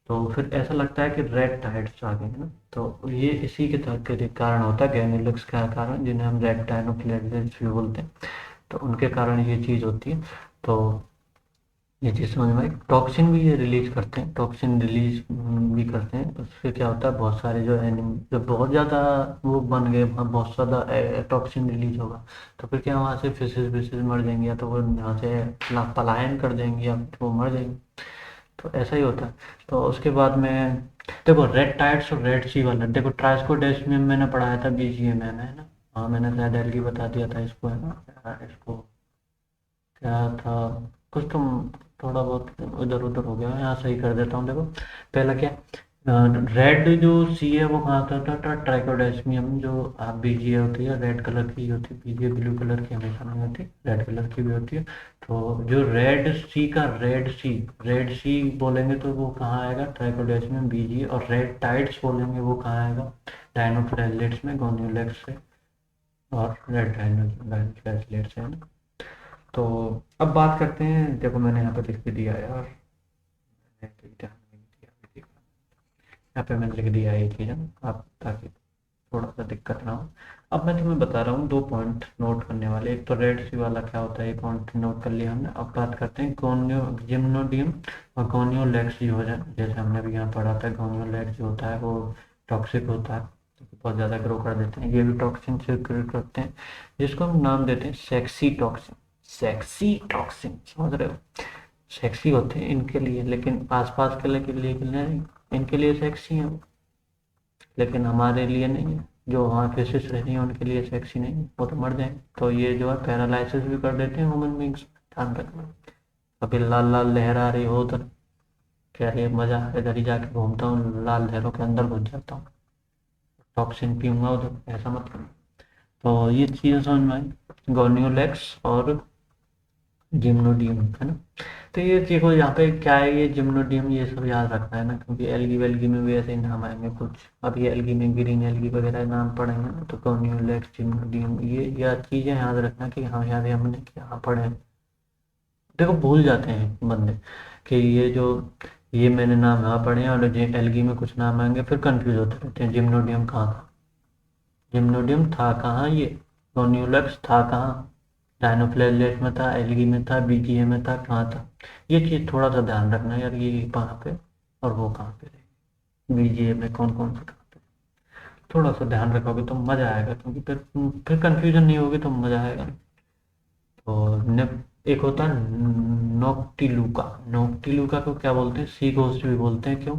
तो फिर ऐसा लगता है कि रेड टाइड्स आ गए हैं ना, तो ये इसी के तहत के कारण होता है, ग्रैन्युलस का कारण, जिन्हें हम रेड डायनोफ्लैजिलेट्स भी बोलते हैं, तो उनके कारण ये चीज़ होती है। तो ये चीज़ समझ में आई। टॉक्सिन भी ये रिलीज करते हैं, टॉक्सिन रिलीज भी करते हैं, उससे क्या होता है बहुत सारे जो एनिम जो बहुत ज़्यादा वो बन गए, बहुत ज़्यादा टॉक्सिन रिलीज होगा, तो फिर क्या वहाँ से फिशेज विशेज मर जाएंगी, या तो वो यहाँ से पलायन कर देंगी, या फिर वो मर जाएंगी। तो ऐसा ही होता है। तो उसके बाद में देखो रेड टाइड्स और रेड सी वाला, देखो ट्राइस्कोडेस्मियम मैंने पढ़ाया था बीजीएम में, है ना। हाँ मैंने शायद एल्गी बता दिया था इसको, है ना। इसको क्या था, कुछ तुम थोड़ा बहुत इधर उधर हो गया, यहाँ सही कर देता हूँ। देखो पहला क्या, रेड जो सी है वो कहाँ आता था, ट्राइकोडेस्मियम जो बीजीए होती है रेड कलर की होती है, बीजीए ब्लू कलर की हमेशा नहीं होती, रेड कलर की भी होती है। तो जो रेड सी का रेड सी बोलेंगे तो वो कहाँ आएगा, ट्राइकोडेस्मियम बीजीए। और रेड टाइड्स बोलेंगे वो कहाँ आएगा, डायनोफ्लैलेट्स में, गोनियोलेक्स से और रेड डायनोफ्लैलेट्स से, है ना। तो अब बात करते हैं, देखो मैंने यहाँ पे लिख के दिया यार, मैंने तो ध्यान नहीं दिया अभी देखा। यहाँ पे मैंने लिख दिया ये चीज़, है ना, आप ताकि थोड़ा सा दिक्कत ना हो। अब मैं तुम्हें बता रहा हूँ दो पॉइंट नोट करने वाले, एक तो रेड सी वाला क्या होता है, ये पॉइंट नोट कर लिया हमने। अब बात करते हैं गोनियो जिम्नोडियम और गोनियोलेक्स जो है, जैसे हमने भी यहाँ पढ़ा था, गोनियोलेक्स जो होता है वो टॉक्सिक होता है, तो बहुत ज़्यादा ग्रो कर देते हैं, ये भी टॉक्सिन से ग्रो करते हैं, जिसको हम नाम देते हैं सेक्सी टॉक्सिन। सेक्सी टॉक्सिन, समझ रहे हो, सेक्सी होते हैं इनके लिए, लेकिन आसपास के लिए नहीं, इनके लिए सेक्सी हैं वो, लेकिन हमारे लिए नहीं है। जो वहाँ फिशिस रही हैं उनके लिए सेक्सी नहीं है, वो तो मर जाएंगे। तो ये जो है पैरालाइसिस भी कर देते हैं ह्यूमन बींग्स, ध्यान रखना। अभी लाल लाल लहर आ रही हो उधर, कह रही है मजा इधर ही जाके घूमता हूँ, लाल लहरों के अंदर घुस जाता हूँ, टॉक्सिन पीऊंगा उधर, ऐसा मत करना। तो ये चीज़ें समझ में आई, गोनियोलेक्स और जिम्नोडियम, है ना। तो ये देखो यहाँ पे क्या है, ये जिम्नोडियम ये सब याद रखना है ना, क्योंकि एल्गी वेल्गी में भी ऐसे ही नाम आएंगे कुछ। अभी एल्गी में ग्रीन एल्गी वगैरह नाम पढ़ेंगे ना, तो गोनियोलेक्स जिम्नोडियम ये चीज़ें याद रखना कि हाँ यार ये हमने क्या पढ़े हैं। देखो भूल जाते हैं बंदे कि ये जो ये मैंने नाम यहाँ पढ़े हैं, और एल्गी में कुछ नाम आएंगे फिर कंफ्यूज होते रहते हैं, जिम्नोडियम कहाँ था, जिम्नोडियम था कहाँ, ये गोनियोलेक्स था कहाँ, डायनोफ्लैलेट में था, एल्गी में था, बीजीए में था, कहाँ था। ये चीज़ थोड़ा सा ध्यान रखना यार, ये कहाँ पे और वो कहाँ पे रहेगी, बीजीए में कौन कौन से कहाँ पे, थोड़ा सा ध्यान रखोगे तो मज़ा आएगा, क्योंकि फिर कंफ्यूजन नहीं होगी तो मज़ा आएगा। और एक होता है नोक्टिलूका, नोक्टिलूका को क्या बोलते हैं, सी घोस्ट भी बोलते हैं, क्यों,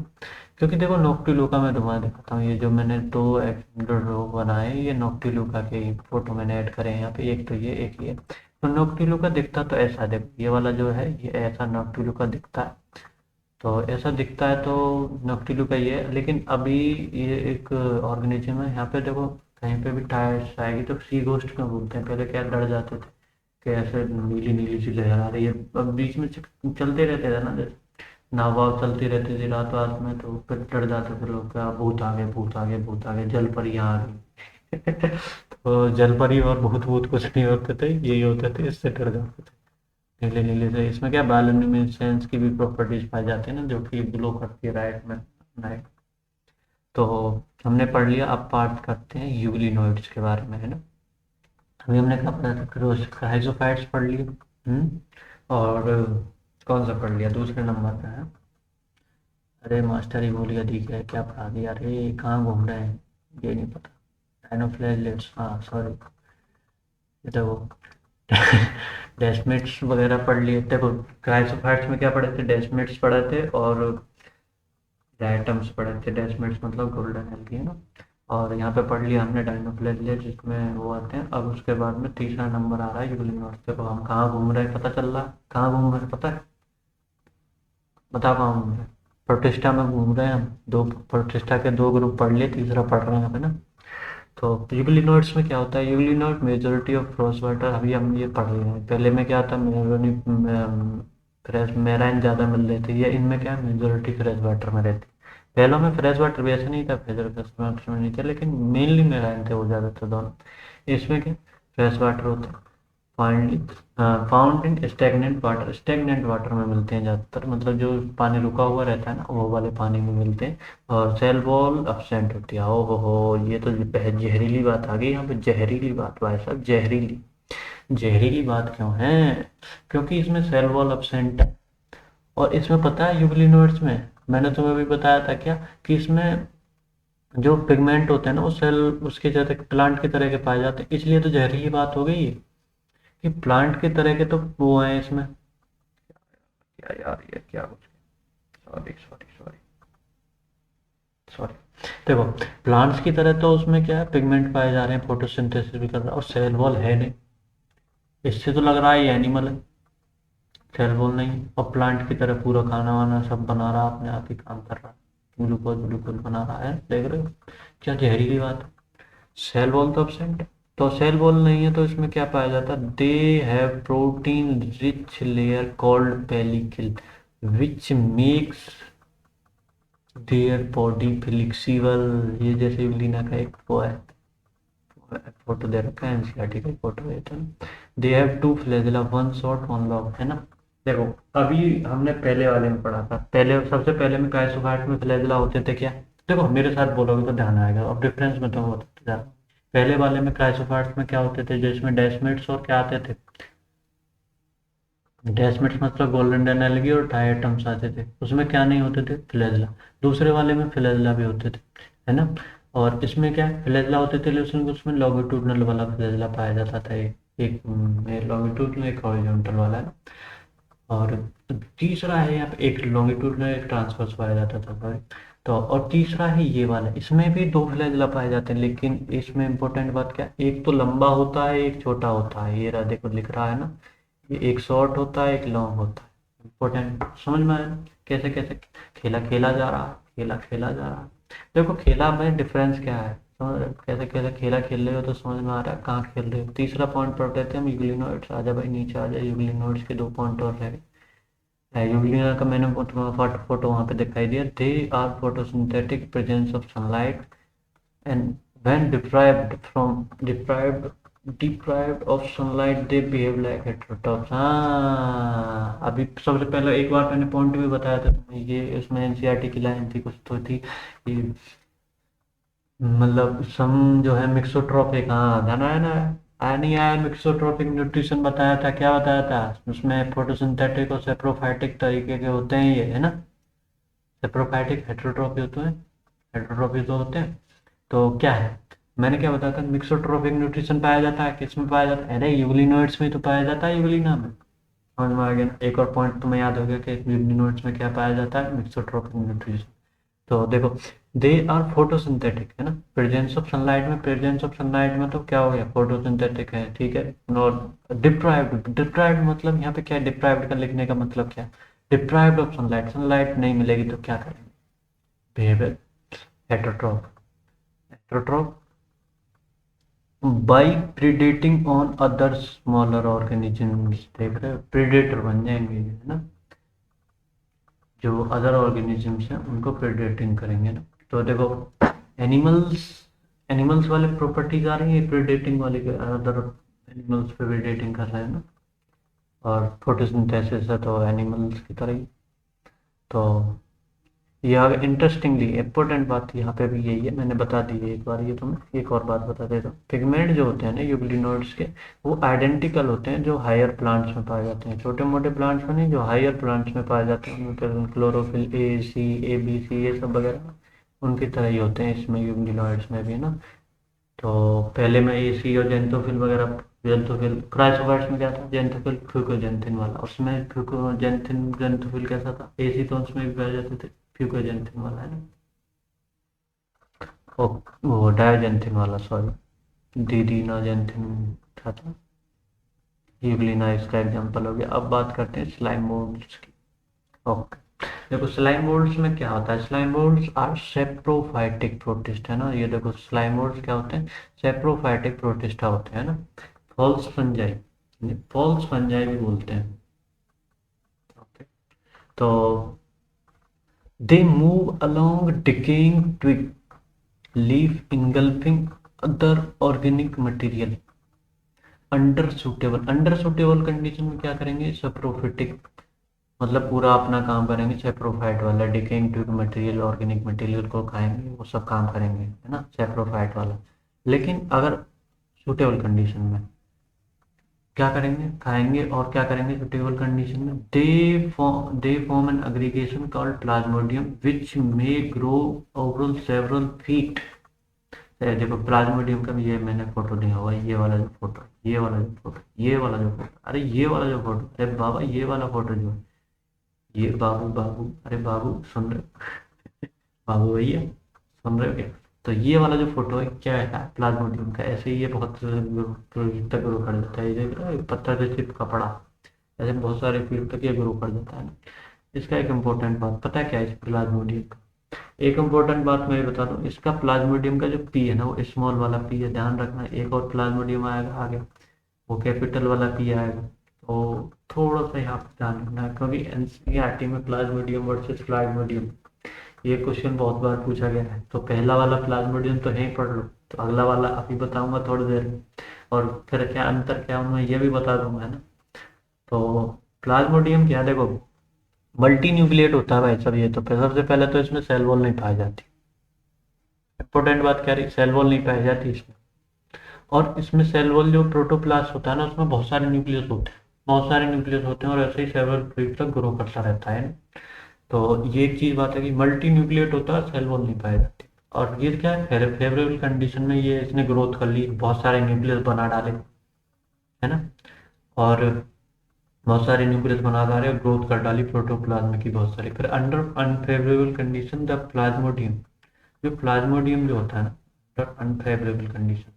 क्योंकि देखो नोक्टिलूका मैं तुम्हारा दिखाता हूँ, ये जो मैंने दो रो बनाए ये नोक्टिलूका के फोटो मैंने ऐड करे हैं यहाँ पे, एक तो ये एक ये। तो नोक्टिलूका दिखता तो ऐसा है, देखो ये वाला जो है ये ऐसा नोक्टिलूका दिखता है, तो ऐसा दिखता है तो नोक्टिलूका ये है। लेकिन अभी ये एक ऑर्गेनिज्म है, यहाँ पे देखो कहीं पे भी टायर्स आएगी तो सी घोस्ट क्यों बोलते हैं, पहले क्या डर जाते थे कि ऐसे नीली नीली सी लहर आ रही है, अब बीच में चलते रहते थे ना, जैसे नाव वाव चलती रहती थी रात रात में, तो फिर डर जाते थे लोग, क्या भूत आ गए भूत आ गए भूत आ गए, जल परियां आ गई। तो जल परी और भूत भूत कुछ नहीं होते थे, यही होते थे, इससे डर जाते थे नीले नीले से। इसमें क्या बायोल्यूमिनेसेंस की भी प्रॉपर्टीज पाई जाती है ना, जो कि ग्लो करती है राइट में, नाइट। तो हमने पढ़ लिया, अब बात करते हैं यूग्लिनोइड्स के बारे में, है ना। अभी हमने क्या पढ़ा था, क्राइसोफाइट्स पढ़ लिए, और कौन सा पढ़ लिया दूसरे नंबर पे है, अरे मास्टर ही भूल गया, ठीक है क्या पढ़ा दिया, अरे कहाँ घूम रहे हैं, ये नहीं पता, डायनोफ्लैलेट्स, हाँ सॉरी, ये देखो डेस्मिड्स वगैरह पढ़ लिए। देखो क्राइसोफाइट्स में क्या पढ़े थे, डेस्मिड्स पढ़े थे और डायटम्स पढ़े थे, डेस्मिड्स मतलब गोल्डन एल्गी, है ना। और यहाँ पे पढ़ लिया हमने डायनोफ्लैलेट्स, जिसमें वो आते हैं। अब उसके बाद में तीसरा नंबर आ रहा है यूग्लिनोइड्स। देखो हम कहाँ घूम रहे हैं पता चल रहा है, कहाँ घूम रहे हैं पता है, बताओ कहाँ घूम रहे हैं, प्रोटिस्टा में घूम रहे हैं हम, दो प्रोटिस्टा के दो ग्रुप पढ़ लिए, तीसरा पढ़ रहे हैं यहाँ पे ना। तो यूग्लिनोइड्स में क्या होता है, यूग्लिनोइड मेजोरिटी ऑफ फ्रोस्ट वाटर, अभी हम ये पढ़ रहे हैं, पहले में क्या था मेरोनी फ्रेश मेराइन ज़्यादा मिल रही थी, ये इनमें क्या है मेजोरिटी फ्रेश वाटर में रहती। पहलों में फ्रेश वाटर भी ऐसा नहीं था, फ्रेश वाटर में नहीं था, लेकिन मेनली मेराइन थे वो ज़्यादातर दोनों। इसमें क्या फ्रेश वाटर होते हैं, फाउंड इन स्टेगनेंट वाटर में मिलते हैं ज़्यादातर, मतलब जो पानी रुका हुआ रहता है ना वो वाले पानी में मिलते हैं। और सेल वॉल अपसेंट होती है, ओ हो ये तो जहरीली बात आ गई यहाँ पे, जहरीली बात भाई साहब, जहरीली, जहरीली बात क्यों है, क्योंकि इसमें सेल वॉल अपसेंट है। और इसमें पता है यूग्लिनोइड्स में मैंने तुम्हें भी बताया था क्या, कि इसमें जो पिगमेंट होते हैं ना वो सेल उसके जैसे प्लांट की तरह के पाए जाते हैं, इसलिए तो जहरीली बात हो गई है कि प्लांट की तरह के तो वो हैं इसमें, क्या यार ये क्या कुछ, सॉरी सॉरी सॉरी सॉरी। देखो, प्लांट्स की तरह तो उसमें क्या है, पिगमेंट पाए जा रहे हैं, फोटोसिंथेसिस भी कर रहा है, और सेल वॉल है नहीं। इससे तो लग रहा है ये एनिमल है, सेल वॉल नहीं है। और प्लांट की तरह पूरा खाना वाना सब बना रहा, अपने आप ही काम कर रहा है, ग्लूकोज ग्लूकोज बना रहा है, देख रहे हो क्या जहरीली बात है। सेल वॉल तो एब्सेंट है। तो सेल वॉल नहीं है तो इसमें क्या पाया जाता है, they have protein rich layer called pellicle which makes their body flexible. ये जैसे यूलिना का एक वो है, फोटो दे रखा है, एनसीईआरटी का फोटो है तो। They have two flagella one short one long, है ना। देखो, अभी हमने पहले वाले में पढ़ा था, पहले सबसे पहले में क्राइसोफाइट में फ्लैजिला होते थे क्या। देखो मेरे साथ बोलोगे तो ध्यान आएगा, और डिफरेंस में तो मैं बताते जा रहा हूँ। पहले वाले में क्राइसोफाइट्स में क्या होते थे, जिसमें डेस्मिड्स और क्या आते थे, डेस्मिड्स मतलब गोल्डन एलगी और डायटम्स आते थे, उसमें क्या नहीं होते थे, फ्लैजिला। दूसरे वाले में फ्लैजिला भी होते थे, है ना। और इसमें क्या फ्लैजिला होते थे, लेकिन उसमें लॉन्गिट्यूडनल वाला फ्लैजिला पाया जाता था, एक लॉन्गिट्यूडनल एक हॉरिजॉन्टल वाला है ना। और तीसरा है यहाँ पे एक लॉन्गिट्यूडनल एक ट्रांसवर्स पाया जाता था, सॉरी। तो और तीसरा है ये वाला, इसमें भी दो फ्लैजिला पाए जाते हैं, लेकिन इसमें इंपॉर्टेंट बात क्या, एक तो लंबा होता है एक छोटा होता है, ये रहा देखो लिख रहा है ना, ये एक शॉर्ट होता है एक लॉन्ग होता है। इंपॉर्टेंट समझ में आया कैसे कैसे खेला खेला जा रहा है, खेला खेला जा रहा है। देखो खेला में डिफरेंस क्या है, समझ रहे हो? कैसे कैसे खेला खेल रहे हो तो समझ में आ रहा है कहाँ खेल रहे हो। तीसरा पॉइंट पढ़ लेते हैं हम, यूग्लिनोइड्स। आ जा भाई नीचे आ जाए, यूग्लिनोइड्स के दो पॉइंट और रह गए। यूग्लिना का मैंने तुम्हें फोटो वहाँ पे दिखाई दिया, they are photosynthetic presence of sunlight and when deprived of sunlight they behave like heterotrophs। हाँ, अभी सबसे पहले एक बार मैंने पॉइंट भी बताया था तुम्हें, ये इसमें एनसीईआरटी की लाइन थी कुछ तो थी ये, मतलब सम जो है मिक्सोट्रॉपिक, हाँ ध्यान आया ना, आया नहीं आया, मिक्सोट्रॉपिक न्यूट्रिशन बताया था, क्या बताया था उसमें, फोटोसिंथेटिक और सेप्रोफाइटिक तरीके के होते हैं ये, है ना। सेप्रोफाइटिक हेटेरोट्रॉपी होते हैं, हेटेरोट्रॉपी तो होते हैं। तो क्या है, मैंने क्या बताया था, मिक्सोट्रोपिक न्यूट्रिशन पाया जाता है, किसमें पाया जाता है, अरे यूग्लिनोइड्स में तो पाया जाता है, यूग्लिना में। समझ में आ गया ना। एक और पॉइंट तुम्हें याद हो गया कि यूग्लिनोइड्स में क्या पाया जाता है, मिक्सोट्रोपिक न्यूट्रिशन। तो देखो, दे आर फोटोसिंथेटिक, है ना। प्रेजेंस ऑफ सनलाइट में, प्रेजेंस ऑफ सनलाइट में तो क्या हो गया, फोटोसिंथेटिक है, ठीक है। और डिप्राइव्ड, डिप्राइव्ड मतलब यहाँ पे क्या है, डिप्राइव्ड का लिखने का मतलब क्या है, डिप्राइव्ड ऑफ सनलाइट, सनलाइट नहीं मिलेगी तो क्या करेंगे, behaviour heterotroph, heterotroph by predating on other smaller organisms. देख रहे हो, प्रीडेटर बन जाएंगे ये, है ना। जो अदर ऑर्गेनिजम्स हैं उनको प्रीडेटिंग करेंगे ना। तो देखो, एनिमल्स, एनिमल्स वाले प्रॉपर्टीज आ रही है प्रीडेटिंग वाली के, अदर एनिमल्स पे प्रीडेटिंग कर रहे हैं ना। और फोटोसिंथेसिस है तो एनिमल्स की तरह ही। तो यह इंटरेस्टिंगली इंपॉर्टेंट बात यहाँ पे भी यही है, मैंने बता दी है एक बार, ये तुम्हें एक और बात बता देता हूँ। पिगमेंट जो होते हैं ना यूग्लिनोइड्स के, वो आइडेंटिकल होते हैं जो हायर प्लांट्स में पाए जाते हैं, छोटे मोटे प्लांट्स में नहीं, जो हायर प्लांट्स में पाए जाते हैं उनमें chlorophyll A C A B C ये सब वगैरह उनकी तरह ही होते हैं इसमें, यूग्लिनोइड्स में भी ना। तो पहले में ए सी और जेंथोफिल वगैरह, जेंथोफिल क्राइसोफाइट्स में क्या था, जेंथोफिल फ्यूकोजेंथिन वाला, उसमें फ्यूकोजेंथिन जेंथोफिल कैसा था, ए सी तो उसमें भी पाए जाते थे, फ्यूकोजेंथिन वाला है ना। ओ, वो डायोजेंथिन वाला, सॉरी, डीडीनाजेंथिन था। यूग्लिना इसका एग्जांपल हो गया। अब बात करते हैं स्लाइम मोल्ड्स की। ओके, देखो स्लाइम मोल्ड्स में क्या होता है, slime moulds are saprophytic protist, है ना। ये देखो स्लाइम मोल्ड्स क्या होते हैं, सेप्रोफाइटिक प्रोटिस्टा होते हैं ना। फॉल्स फंजाई, फॉल्स फंजाई भी बोलते हैं। ओके, तो they move along decaying twig leaf engulfing other organic material under suitable condition में क्या करेंगे, सप्रोफिटिक, मतलब पूरा अपना काम करेंगे, सेप्रोफाइट वाला decaying twig material organic material को खाएंगे, वो सब काम करेंगे, है ना, सेप्रोफाइट वाला। लेकिन अगर सुटेबल कंडीशन में क्या करेंगे, खाएंगे, और क्या करेंगे सुटेबल कंडीशन में, they form an aggregation called plasmodium which may grow over several feet. देखो प्लाज्मोडियम का भी ये मैंने फोटो दिया हुआ है, ये वाला जो फोटो, ये वाला जो फोटो, ये वाला जो फोटो, अरे ये वाला जो फोटो, अरे बाबा ये वाला फोटो जो है, ये बाबू बाबू, अरे बाबू सुन रहे हो? बाबू भैया सुन रहे हो क्या? तो ये वाला जो फोटो है क्या है, प्लाज्मोडियम का। ऐसे ही ये बहुत फील्ड तक ग्रो कर देता है, ये देख रहा है, पत्थर से चिपका पड़ा। ऐसे बहुत सारे फील्ड तक ये ग्रो कर देता है। इसका एक इम्पोर्टेंट बात पता है क्या है इस प्लाज्मोडियम का? एक इम्पोर्टेंट बात मैं ये बता दूं, इसका प्लाज्मोडियम का जो पी है ना, वो स्मॉल वाला पी है, ध्यान रखना। एक और प्लाज्मोडियम आएगा आगे, वो कैपिटल वाला पी आएगा। तो थोड़ा सा यहाँ पे ध्यान रखना है, क्योंकि एनसीईआरटी में प्लाज्मोडियम वर्सेस प्लाज्मोडियम ये क्वेश्चन बहुत बार पूछा गया है। तो पहला वाला प्लाज्मोडियम तो यहीं पढ़ लो, तो अगला वाला अभी बताऊंगा थोड़ी देर में, और फिर क्या अंतर क्या उनमें ये भी बता दूंगा, है ना। तो प्लाज्मोडियम क्या, देखो मल्टी न्यूक्लिएट होता है भाई सब। ये तो सबसे पहले तो इसमें सेल वॉल नहीं पाई जाती। इंपॉर्टेंट बात क्या रही, सेल वॉल नहीं पाई जाती इसमें। और इसमें सेल वॉल जो प्रोटोप्लास्ट होता है ना, उसमें बहुत सारे न्यूक्लियस होते हैं, बहुत सारे न्यूक्लियस होते हैं, और ऐसे ही सेवरल फील्ड तक ग्रो करता रहता है। तो ये एक चीज बात है कि मल्टी न्यूक्लिएट होता है, सेल वॉल नहीं पाई जाती। और ये क्या है, फेवरेबल कंडीशन में ये इसने ग्रोथ कर ली, बहुत सारे न्यूक्लियस बना डाले, है ना। और बहुत सारे न्यूक्लियस बना डाले और ग्रोथ कर डाली प्रोटोप्लाज्म की बहुत सारी। फिर under unfavourable condition the Plasmodium, जो प्लाज्मोडियम जो होता है ना, अंडर अनफेवरेबल कंडीशन,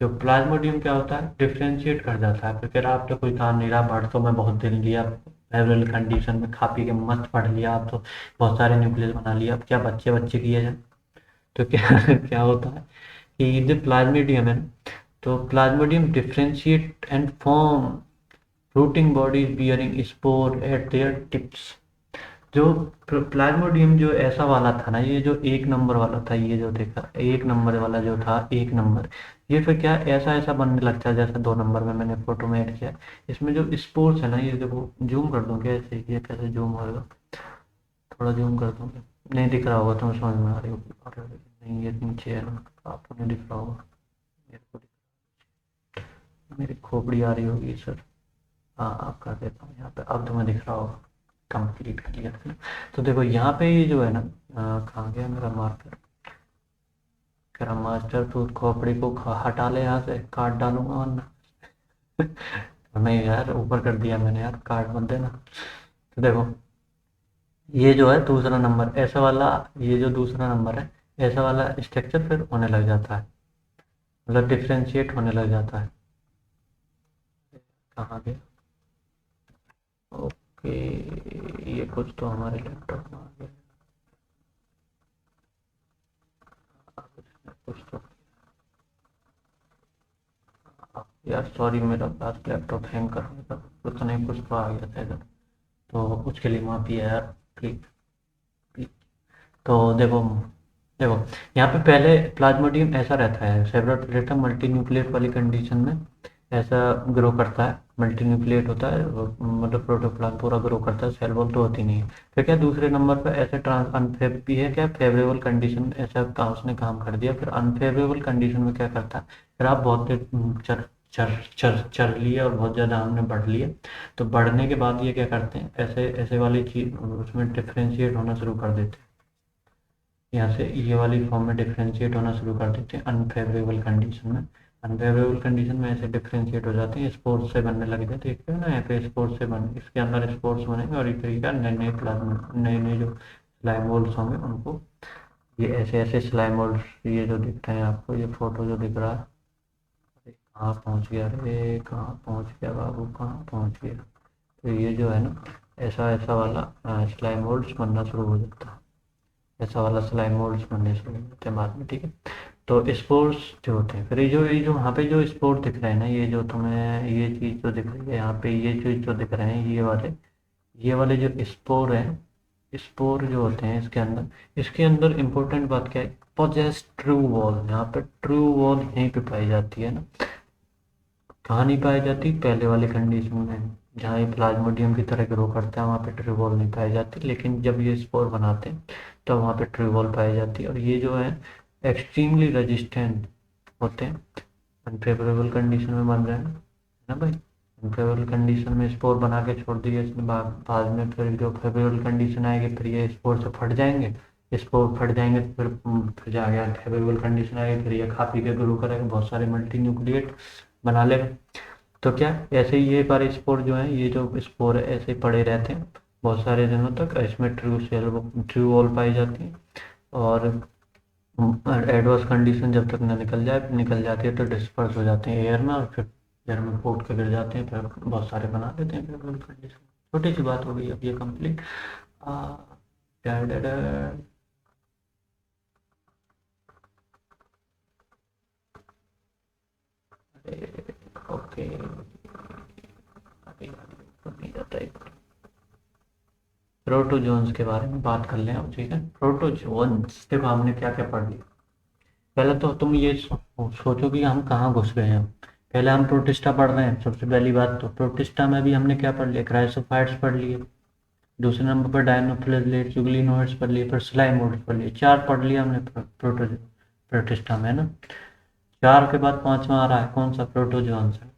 जो प्लाज्मोडियम क्या होता है, डिफ्रेंशिएट कर जाता है। फिर कह रहा आप तो कोई काम नहीं रहा, पढ़ तो मैं बहुत दिन लिया, फेवरेबल कंडीशन में खा पी के मस्त पढ़ लिया, आप तो बहुत सारे न्यूक्लियस बना लिया, अब क्या बच्चे बच्चे किए जाए। तो क्या क्या होता है कि जो प्लाज्मोडियम है ना, तो Plasmodium differentiate and form fruiting bodies bearing spore eight there tips. जो प्लाज्मोडियम जो ऐसा वाला था ना, ये जो एक नंबर वाला था, ये जो देखा एक नंबर वाला जो था, एक नंबर, ये फिर क्या ऐसा ऐसा बनने लगता है जैसे दो नंबर में मैंने फोटो में ऐड किया। इसमें जो स्पोर्स है ना, ये देखो जूम कर दूं क्या, ऐसे ये कैसे जूम होएगा, थोड़ा जूम कर दूं क्या? नहीं दिख रहा होगा, तुम्हें समझ में आ रही होगी, अरे नहीं ये नीचे है ना, आपको नहीं दिख रहा होगा, मेरे को मेरी खोपड़ी आ रही होगी सर। हाँ आप कर देता हूँ यहाँ पे, अब तुम्हें दिख रहा होगा, कंप्लीट क्लियर। तो देखो यहाँ पे ये जो है ना, कहाँ गया मेरा मार्कर, कह रहा मास्टर तू खोपड़ी को हटा ले यहाँ से, काट डालूंगा वरना। नहीं यार ऊपर कर दिया मैंने यार, काट मत देना। तो देखो ये जो है दूसरा नंबर ऐसा वाला, ये जो दूसरा नंबर है ऐसा वाला स्ट्रक्चर फिर होने लग जाता है, मतलब डिफ्रेंशिएट होने लग जाता है। कहाँ गया, ओके, ये कुछ तो हमारे लैपटॉप में आ गया, कुछ तो यार सॉरी, मेरा पास लैपटॉप हैंग करने का कुछ नहीं, कुछ तो आ गया था इधर, तो उसके लिए माफ़ी है यार, प्लीज प्लीज। तो देखो देखो यहाँ पे पहले प्लाज्मोडियम ऐसा रहता है, सेवरल प्लेट मल्टी न्यूक्लिएट वाली कंडीशन में ऐसा ग्रो करता है, मल्टी न्यूक्लिएट होता है, मतलब प्रोटोप्लाज्म पूरा ग्रो करता है, सेल वॉल तो होती नहीं है। फिर क्या दूसरे नंबर पर ऐसे ट्रांस अनफेव भी है क्या, फेवरेबल कंडीशन ऐसा काम उसने काम कर दिया। फिर अनफेवरेबल कंडीशन में क्या करता है, फिर आप बहुत देर चर चर चर चर लिए और बहुत ज़्यादा हमने बढ़ लिया, तो बढ़ने के बाद ये क्या करते हैं, ऐसे ऐसे वाली चीज़ उसमें डिफ्रेंशिएट होना शुरू कर देते हैं, यहाँ से ये वाली फॉर्म में डिफ्रेंशिएट होना शुरू कर देते हैं अनफेवरेबल कंडीशन में। अनफेवरेबल कंडीशन में ऐसे डिफ्रेंशिएट हो जाते हैं, स्पोर्स से बनने लग जाते हैं ना, यहाँ पे स्पोर्स से बने, इसके अंदर स्पोर्स बनेंगे और इस तरीके का नए नए प्लाज्मा, नए नए जो स्लाइम होल्स होंगे उनको, ये ऐसे ऐसे स्लाइम होल्स ये जो दिख रहे हैं आपको, ये फोटो जो दिख रहा है, अरे कहाँ पहुँच गया, अरे कहाँ पहुँच गया बाबू, कहाँ पहुँच गया। तो ये जो है ना, ऐसा ऐसा वाला स्लाइम होल्स बनना शुरू हो जाता है, ऐसा वाला स्लाइम मोल्ड्स बनने शुरू होते हैं बाद में, ठीक है। तो स्पोर्स जो होते हैं, फिर ये जो वहाँ पे जो स्पोर दिख रहे हैं ना, ये जो तुम्हें ये चीज़ जो दिख रही है यहाँ पे, ये चीज़ जो दिख रहे हैं ये वाले जो स्पोर हैं, स्पोर जो होते हैं इसके अंदर इम्पोर्टेंट बात क्या है, पोजेस ट्रू वॉल, यहाँ पे ट्रू वॉल यहीं पे पाई जाती है ना। कहाँ नहीं पाई जाती, पहले वाले कंडीशन में जहाँ ये प्लाज्मोडियम की तरह ग्रो करता है वहाँ पे ट्रू वॉल नहीं पाई जाती, लेकिन जब ये स्पोर बनाते हैं तो वहाँ पे ट्रू वॉल पाई जाती है। और ये जो है एक्सट्रीमली रेजिस्टेंट होते हैं, अनफेवरेबल कंडीशन में बन रहे हैं ना भाई, अनफेवरेबल कंडीशन में स्पोर बना के छोड़ दिए इसने, बाद में फिर जो फेवरेबल कंडीशन आएगी फिर ये स्पोर से फट जाएंगे, स्पोर फट जाएंगे तो फिर जाके फेवरेबल कंडीशन आएगी, फिर ये खा पी के ग्रो करेगा, बहुत सारे मल्टी न्यूक्लिएट बना लेगा। तो क्या ऐसे ही ये बार स्पोर जो है, ये जो स्पोर है ऐसे ही पड़े रहते हैं, बहुत सारे दिनों तक इसमें ट्रू वॉल पाई जाती है। और एडवर्स कंडीशन जब तक ना निकल जाती है तो डिस्पर्स हो जाते हैं एयर में, और फिर एयर में फूट के गिर जाते हैं, फिर बहुत सारे बना देते हैं फेवरेबल कंडीशन। छोटी सी बात हो गई, अब ये कंप्लीट। ओके, अभी नहीं जाता है। प्रोटोजोन्स के बारे में बात कर लें अब, ठीक है। प्रोटोजोन्स देखो हमने क्या क्या पढ़ लिया। पहले तो तुम ये सोचो कि हम कहाँ घुस गए हैं। पहले हम प्रोटिस्टा पढ़ रहे हैं, सबसे पहली बात तो प्रोटिस्टा में भी हमने क्या पढ़ लिया, क्राइसोफाइट्स पढ़ लिए। दूसरे नंबर पर डायनोफ्लेजेलेट्स, यूग्लिनोइड्स पढ़ लिए, फिर स्लाइमोइड्स पढ़ लिए। 4 पढ़ लिया हमने प्रोटिस्टा में, है ना। 4 के बाद 5वां आ रहा है, कौन सा, प्रोटोजोन्स है।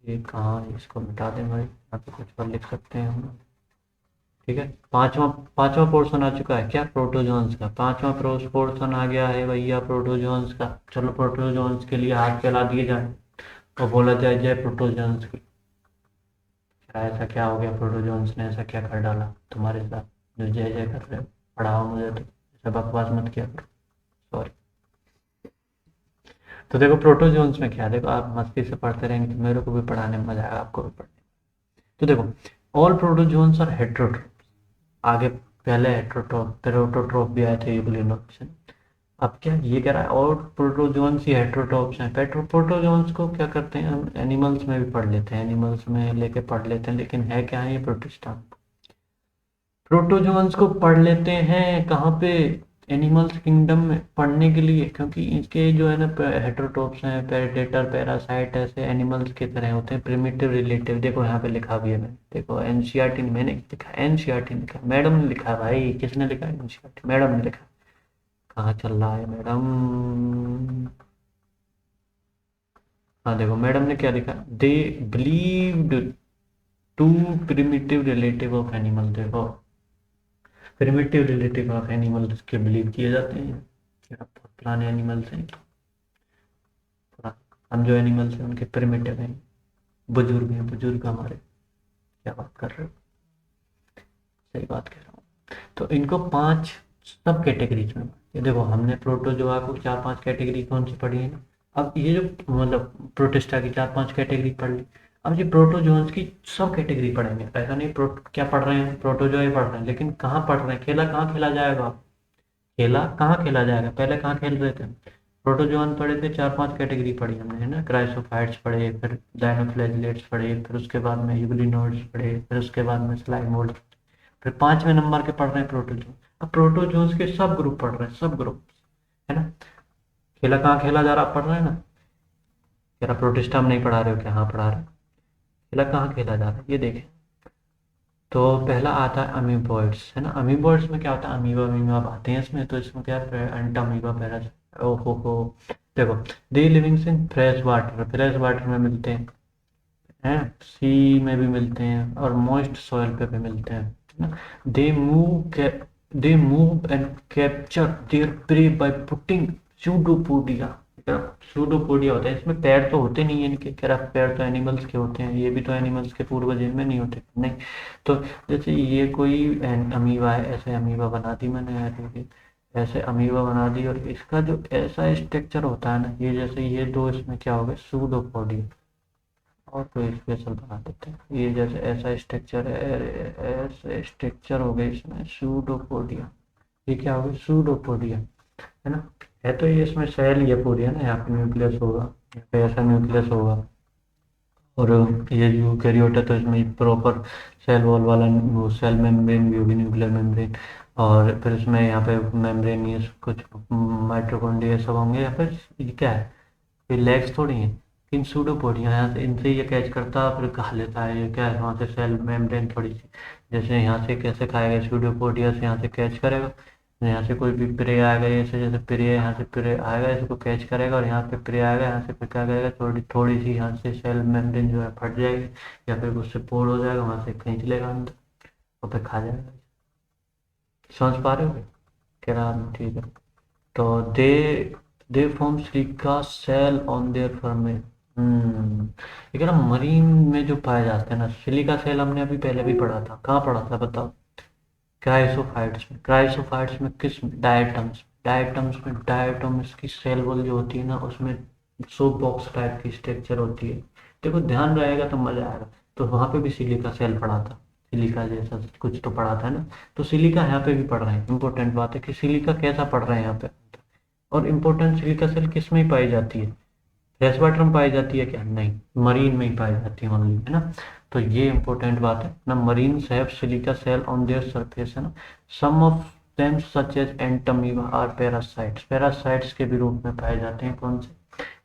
ये कहाँ है? इसको मिटा दें भाई, यहाँ पे कुछ और लिख सकते हैं हम, ठीक है। पांचवा पांचवा पोर्शन आ चुका है क्या, प्रोटोजोन्स का। पांचवा पोर्शन आ गया है भैया प्रोटोजोन्स का। चलो प्रोटोजोन्स के लिए हाथ फैला दिए जाए और बोला जाए जय प्रोटोजोन्स की। क्या ऐसा क्या हो गया, प्रोटोजोन्स ने ऐसा क्या कर डाला तुम्हारे साथ जो जय जय कर रहे हो। पढ़ाओ मुझे तो, ऐसा बकवास मत किया करो, सॉरी। तो देखो प्रोटोजोन्स में क्या है, देखो आप मस्ती से पढ़ते रहेंगे तो मेरे को भी पढ़ाने में मजा आएगा, आपको भी पढ़ने में। तो देखो ऑल प्रोटोजोन्स आर हेट्रोट्रोफ। आगे पहले हेट्रोट्रोफ फिर ऑटोट्रोफ भी आए थे यूग्लिनोइड्स। अब क्या ये कह रहा है, और प्रोटोजोन्स ही हेट्रोट्रोप्स हैं। प्रोटोजोन्स को क्या करते हैं हम एनिमल्स में भी पढ़ लेते हैं, एनिमल्स में लेके पढ़ लेते हैं, लेकिन है क्या है ये प्रोटिस्टा। प्रोटोजोन्स को पढ़ लेते हैं कहाँ पे, एनिमल्स किंगडम में पढ़ने के लिए, क्योंकि इसके जो है ना हेट्रोट्रोप्स हैं, प्रेडेटर पैरासाइट ऐसे एनिमल्स की तरह होते हैं, प्रिमिटिव रिलेटिव। देखो यहाँ पे लिखा भी है मैंने, देखो एनसीईआरटी मैंने लिखा, एनसीईआरटी लिखा, मैडम ने लिखा है भाई, किसने लिखा है, एनसीईआरटी मैडम ने लिखा। कहाँ चल रहा है मैडम। हाँ देखो मैडम ने क्या लिखा, they believed to primitive relative of animal. देखो प्रिमिटिव रिलेटिव ऑफ एनिमल्स के बिलीव किए जाते हैं, ये बहुत पुराने एनिमल्स हैं। हम जो एनिमल्स हैं उनके प्रिमिटिव हैं, बुजुर्ग हैं, बुजुर्ग हमारे। क्या बात कर रहे हो, सही बात कह रहा हूँ। तो इनको 5 सब कैटेगरीज में बांटते हैं। देखो हमने प्रोटोजोआ को 4-5 कैटेगरी कौन सी पढ़ी है ना। अब ये जो मतलब प्रोटिस्टा की 4-5 कैटेगरी पढ़ ली, अब ये प्रोटोजोन्स की सब कैटेगरी पढ़ेंगे। ऐसा नहीं क्या पढ़ रहे हैं, प्रोटोजोआ ही पढ़ रहे हैं, लेकिन कहाँ पढ़ रहे हैं, खेला कहाँ खेला जाएगा। खेला कहाँ खेला जाएगा, पहले कहाँ खेल रहे थे। प्रोटोजोन पढ़े थे, 4-5 कैटेगरी पढ़ी हमने, है ना। क्राइसोफाइट्स पढ़े, फिर डायनोफ्लेजिलेट्स पढ़े, फिर उसके बाद में यूग्लिनोइड्स पढ़े, फिर उसके बाद में स्लाइमोइड्स, फिर 5वें नंबर के पढ़ रहे हैं प्रोटोजोन। अब प्रोटोजोन्स के सब ग्रुप पढ़ रहे हैं, सब ग्रुप, है ना। खेला कहाँ खेला जा रहा, पढ़ रहे हैं ना। कह रहा प्रोटिस्टा में नहीं पढ़ा रहे हो क्या, हाँ पढ़ा रहे हैं। खेला कहाँ खेला जा रहा है ये देखें। तो पहला आता है अमीबॉइड्स, है ना। अमीबॉइड्स में क्या होता है, अमीबा अमीबा आते हैं इसमें, तो इसमें क्या है, एंटामीबा पैरासाइट। ओहो हो, देखो they livings in fresh water, fresh water में मिलते हैं, सी में भी मिलते हैं, और मॉइस्ट सॉइल पे भी मिलते हैं, है ना। They move they move and capture there pray by putting pseudopodia. Pseudopodia होता है, इसमें पैर तो होते नहीं है इनके, कह रहा पैर तो एनिमल्स के होते हैं, ये भी तो एनिमल्स के पूर्वज इनमें नहीं होते, नहीं। तो जैसे ये कोई अमीबा है, ऐसे अमीबा बना दी मैंने यार, ये ऐसे अमीबा बना दी, और इसका जो ऐसा स्ट्रक्चर होता है ना, ये जैसे ये दो इसमें क्या हो गए सूडोपोडिया। और कोई स्पेशल बना देते हैं, ये जैसे ऐसा स्ट्रक्चर है, ऐसे स्ट्रक्चर हो गए इसमें सूडोपोडिया। ये क्या हो गया, सूडोपोडिया, है ना। है तो ये इसमें सेल ही है पूरी, है ना। यहाँ पे न्यूक्लियस होगा, यहाँ पे ऐसा न्यूक्लियस होगा, और ये यूकैरियोट है तो इसमें प्रॉपर सेल वॉल वाला वो सेल मेम्ब्रेन भी होगी, न्यूक्लियर मेम्ब्रेन। और फिर इसमें यहाँ पे मेम्ब्रेन ये कुछ माइटोकॉन्ड्रिया सब होंगे। या फिर ये क्या है, ये लेग्स थोड़ी हैं, इन सूडोपोडिया, यहाँ से इनसे ये कैच करता फिर खा लेता है। ये क्या है, वहाँ से सेल मेम्ब्रेन थोड़ी सी, जैसे यहाँ से कैसे खाएगा सूडोपोडिया से, यहाँ से कैच करेगा, यहाँ से कोई भी प्रे आएगा, जैसे जैसे प्रे यहाँ से प्रे आएगा इसको कैच करेगा, और यहाँ पे प्रे आएगा, यहाँ से फिर क्या करेगा, थोड़ी थोड़ी सी यहाँ से सेल मेम्ब्रेन जो है फट जाएगी, या फिर उससे पोर हो जाएगा, वहाँ से खींच लेगा अंदर और फिर खा जाएगा। समझ पा रहे हो, कह रहा ठीक है। तो they form silica cell on their format, ये कह रहा मरीन में जो पाए जाते हैं ना सिलिका सेल, हमने अभी पहले भी पढ़ा था, कहाँ पढ़ा था बताओ? क्राइसोफाइट्स में किस डायटम्स, डायटम्स की सेल वॉल जो होती है ना उसमें सोप बॉक्स टाइप की स्ट्रक्चर होती है। देखो ध्यान रहेगा तो मजा आएगा। तो वहां पे भी सिलिका सेल पढ़ा था, सिलिका जैसा कुछ तो पढ़ा था ना। तो सिलिका यहाँ पे भी पढ़ रहे हैं, इंपॉर्टेंट बात है कि सिलिका कैसा पढ़ रहे हैं यहाँ पे। और इम्पोर्टेंट सिलिका सेल किस में पाई जाती है? फ्रेश वाटर में पाई जाती है क्या? नहीं, मरीन में ही पाई जाती है ओनली, है ना। तो ये इंपॉर्टेंट बात है ना, marine have silica cell on their surface, है ना। Some of them such as Entamoeba are parasites, parasites के भी रूप में पाए जाते हैं। कौन से?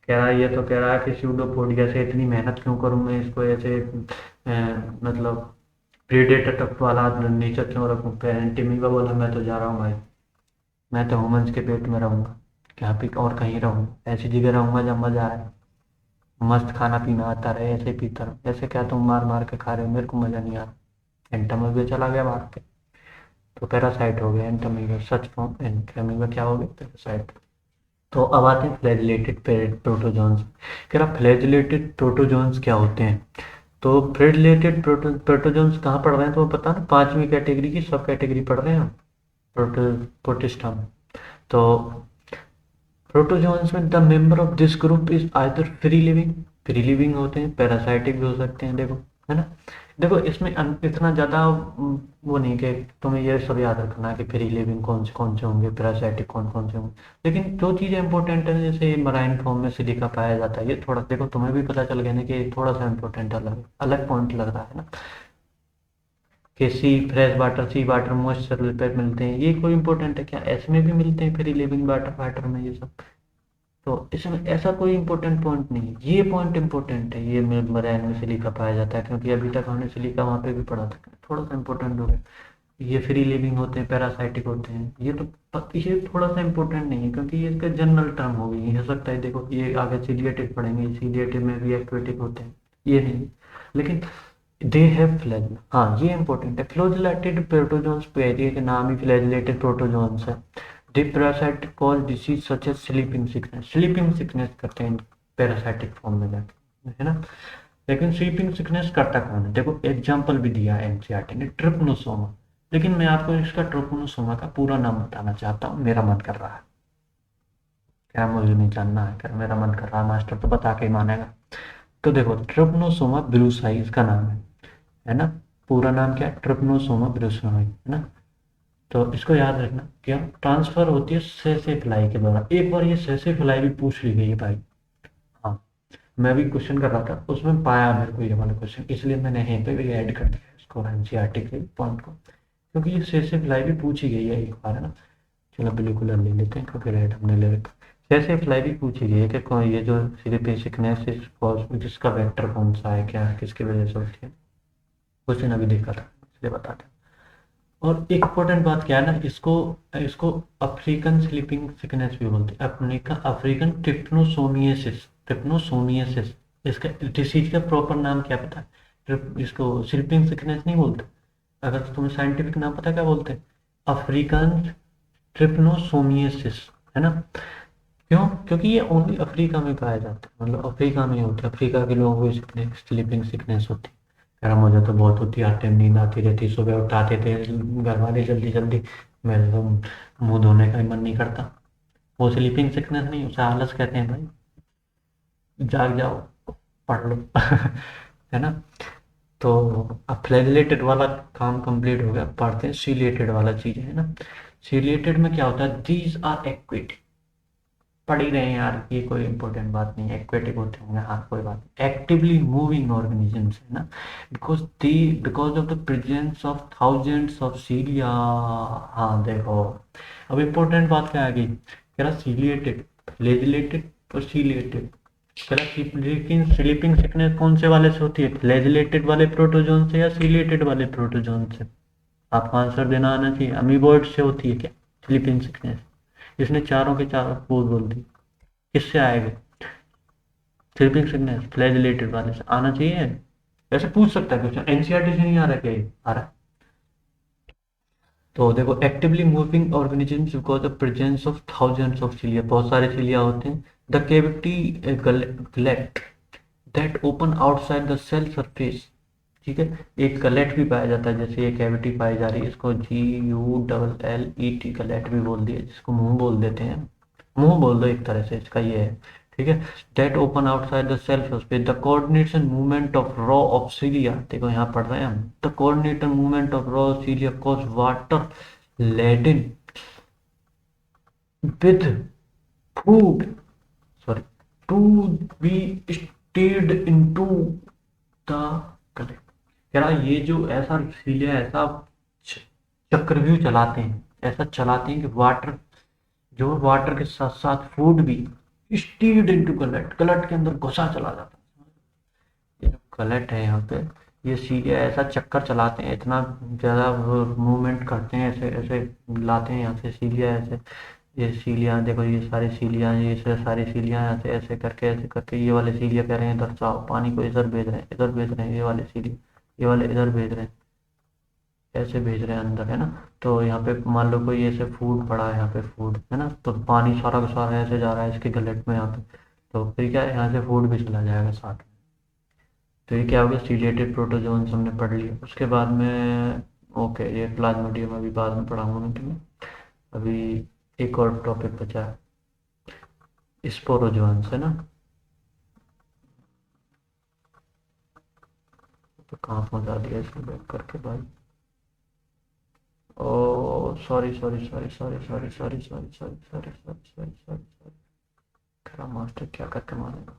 कह रहा है, ये तो कह रहा है कि स्यूडोपोडिया से इतनी मेहनत क्यों करूं मैं, इसको ऐसे मतलब प्रीडेटर वाला नेचर क्यों रखूं? एंटीमीबा बोला, मैं तो जा रहा हूँ भाई, मैं तो ह्यूमंस के पेट में रहूंगा, क्या भी और कहीं रहूंगा, ऐसी जगह रहूंगा जब मजा आए, मस्त खाना पीना आता रहे, ऐसे पीता रहो। ऐसे क्या तुम मार मार के खा रहे हो, मेरे को मजा नहीं आ रहा। एंटमीबा चला गया भाग के, तो पैरासाइट हो गया एंटमीबा, सच फॉर्म एंटमीबा क्या हो गया? पैरासाइट। तो अब आते हैं फ्लैजिलेटेड प्रोटोजोन्स। कह रहा फ्लैजिलेटेड प्रोटोजोन्स क्या होते हैं? तो फ्लैजिलेटेड प्रोटोजोन्स कहाँ पढ़ रहे हैं तो वो पता ना, पांचवी कैटेगरी की सब कैटेगरी पढ़ रहे हैं हम, प्रोटिस्टा में। तो प्रोटोजोन्स में the member of this group is either free living, free living होते हैं, पैरासाइटिक भी हो सकते हैं, देखो, है ना। देखो इसमें इतना ज़्यादा वो नहीं कि तुम्हें ये सब याद रखना कि फ्री लिविंग कौन से होंगे, पैरासाइटिक कौन से होंगे। लेकिन जो चीज़ें इंपॉर्टेंट है जैसे मराइन फॉर्म में सिलिका पाया जाता है, ये थोड़ा देखो तुम्हें भी पता चल गया ना कि थोड़ा सा इंपॉर्टेंट अलग अलग पॉइंट लग रहा है ना, कि सी फ्रेश वाटर, सी वाटर मॉइस्चर पे मिलते हैं, ये कोई इंपॉर्टेंट है क्या? ऐसे में भी मिलते हैं फ्री लिविंग वाटर वाटर में ये सब। तो इसमें ऐसा कोई इंपॉर्टेंट पॉइंट नहीं है, ये पॉइंट इंपॉर्टेंट है, ये मराइन में सिलिका पाया जाता है, क्योंकि अभी तक हमने सिलिका वहाँ पे भी पढ़ा था, थोड़ा सा इंपॉर्टेंट हो गया। ये फ्री लिविंग होते हैं, पैरासाइटिक होते हैं, ये तो ये थोड़ा सा इंपॉर्टेंट नहीं है, क्योंकि ये इसका जनरल टर्म हो गई, हो सकता है देखो ये आगे सीलिएटेड पढ़ेंगे, सीलिएटेड में भी एक्वेटिक होते हैं, ये नहीं है। लेकिन दे हैव फ्लैजिला, हाँ ये इंपॉर्टेंट है। फ्लैजिलेटेड प्रोटोजोन्स पे एरिया के नाम ही फ्लैजिलेटेड प्रोटोजोन्स है। They parasite cause disease such as sleeping sickness, sleeping sickness करते हैं पैरासाइटिक फॉर्म में जाके, है ना। लेकिन स्लीपिंग सिकनेस करता कौन है? देखो एग्जाम्पल भी दिया है एनसीईआरटी ने, ट्रिपनोसोमा। लेकिन मैं आपको इसका ट्रिपनोसोमा का पूरा नाम बताना चाहता हूँ, मेरा मन कर रहा है, क्या मुझे नहीं जानना है, क्या मेरा मन कर रहा है, मास्टर तो बता के ही मानेगा। तो देखो ट्रिपनोसोमा ब्रूसाई इसका नाम है ना। पूरा नाम क्या है? ट्रिपनोसोमा ब्रूसाई, है ना। तो इसको याद रखना, क्या ट्रांसफर होती है सेसे फ्लाई के द्वारा। एक बार ये सेसे फ्लाई भी पूछ ली गई है भाई, हाँ, मैं भी क्वेश्चन कर रहा था उसमें पाया मेरे को ये वाला क्वेश्चन, इसलिए मैंने यहीं पे भी ऐड कर दिया इसको एनसीईआरटी के पॉइंट को, क्योंकि ये सेसे फ्लाई भी पूछी गई है एक बार, है ना। चलो बिल्कुल ले लेते हैं, क्योंकि रेड हमने ले रखा। सेसे फ्लाई भी पूछी गई है कि कौन ये जो सिलिपेसिकनेस जिसका वेक्टर कौन सा है, क्या किसकी वजह से होती है, क्वेश्चन अभी देखा था, इसलिए बताते हैं। और एक इम्पोर्टेंट बात क्या है ना, इसको इसको अफ्रीकन स्लीपिंग सिकनेस भी बोलते हैं, अफ्रीकन अफ्रीकन ट्रिप्नोसोमियासिस, ट्रिप्नोसोमियासिस। इसका डिसीज का प्रॉपर नाम क्या पता है? इसको स्लीपिंग सिकनेस नहीं बोलते, अगर तुम्हें साइंटिफिक नाम पता है क्या बोलते हैं? अफ्रीकन ट्रिप्नोसोमियासिस, है ना। क्यों? क्योंकि ये ओनली अफ्रीका में पाया जाता है, मतलब अफ्रीका में होता है, अफ्रीका के लोगों को स्लीपिंग सिकनेस होती है। यार मुझे तो बहुत होती है, हर टाइम नींद आती रहती, सुबह उठाते थे घर वाले जल्दी जल्दी, मेरे तो मुंह धोने का ही मन नहीं करता। वो स्लीपिंग सिकनेस नहीं, उसे आलस कहते हैं भाई, जाग जाओ, पढ़ लो है ना। तो अब फ्लैजिलेटेड वाला काम कंप्लीट हो गया, पढ़ते हैं सीलिएटेड वाला चीज, है ना। सीलिएटेड में क्या होता है? दीज आर एक्वेटिक, पढ़ ही रहे हैं यार, ये कोई इंपॉर्टेंट बात नहीं है, एक्वेटिक होते होंगे, हाँ कोई बात नहीं, एक्टिवली मूविंग ऑर्गेनिजम्स, है ना। Because of the presence of thousands of सीलिया। हाँ देखो, अब इंपॉर्टेंट बात क्या आ गई, कह रहा सीलिएटेड, फ्लैजिलेटेड और सीलिएटेड। कह रहा लेकिन स्लीपिंग सिकनेस कौन से वाले से होती है? फ्लैजिलेटेड वाले प्रोटोजोन से या सीलिएटेड वाले प्रोटोजोन से? आपको आंसर देना आना चाहिए। अमीबॉइड से होती है क्या स्लीपिंग सिकनेस? इसने चारों के चारों बोल दी, किससे आएगा? स्लीपिंग सिकनेस फ्लैजिलेटेड वाले से आना चाहिए। ऐसे पूछ सकता है क्वेश्चन, एनसीईआरटी से नहीं आ रहा क्या ये? आ रहा है। तो देखो actively moving organisms because of presence of thousands of cilia, बहुत सारे सिलिया होते हैं। The cavity gullet, that open outside the cell surface. ठीक है, एक गलेट भी पाया जाता है, जैसे ये कैविटी पाई जा रही है, इसको GULLET गलेट भी बोल दिया, जिसको मुंह बोल देते हैं, मुंह बोल दो एक तरह से, इसका ये है। ठीक है, that open outside the cell surface, the coordination movement of row of cilia, देखो यहाँ पढ़ रहे हैं हम, the coordinator movement of row cilia cause water laden with food, sorry, to be stirred into the गले। कह रहा ये जो ऐसा सीलिया ऐसा चक्रव्यूह चलाते हैं, ऐसा चलाते हैं कि वाटर, जो वाटर के साथ साथ फूड भी स्टीर्ड इनटू गलट, गलट के अंदर घुसा चला जाता है। ये जो गलट है यहाँ पे, ये सीलिया ऐसा चक्कर चलाते हैं, इतना ज़्यादा मूवमेंट करते हैं, ऐसे ऐसे लाते हैं यहाँ से सीलिया ऐसे, ये सीलियाँ देखो, ये सारी सीलियाँ, ये सारी सीलियाँ ऐसे ऐसे करके ये वाले सीलिया कह रहे हैं इधर जाओ, पानी को इधर भेज रहे हैं, इधर भेज रहे हैं, ये वाले सीलिया, ये वाले इधर भेज रहे हैं, ऐसे भेज रहे हैं अंदर, है ना। तो यहाँ पे मान लो कोई ऐसे फूड पड़ा है, यहाँ पे फूड है ना, तो पानी सारा का सारा ऐसे जा रहा है इसके गलेट में यहाँ पे, तो फिर क्या है, यहाँ से फूड भी चला जाएगा साथ में। तो ये क्या हो गया, सीलिएटेड प्रोटोजोन्स हमने पढ़ लिया। उसके बाद में ओके, ये प्लाज्मोडियम अभी बाद में पढ़ाऊंगा मैं तुम्हें, अभी एक और टॉपिक बचा है, स्पोरोजोन्स, है ना। तो कहाँ पहुँचा दिया इसको बैक करके भाई, ओ sorry sorry sorry sorry sorry sorry sorry sorry sorry sorry sorry sorry sorry, खरा मास्टर क्या करके मारेगा,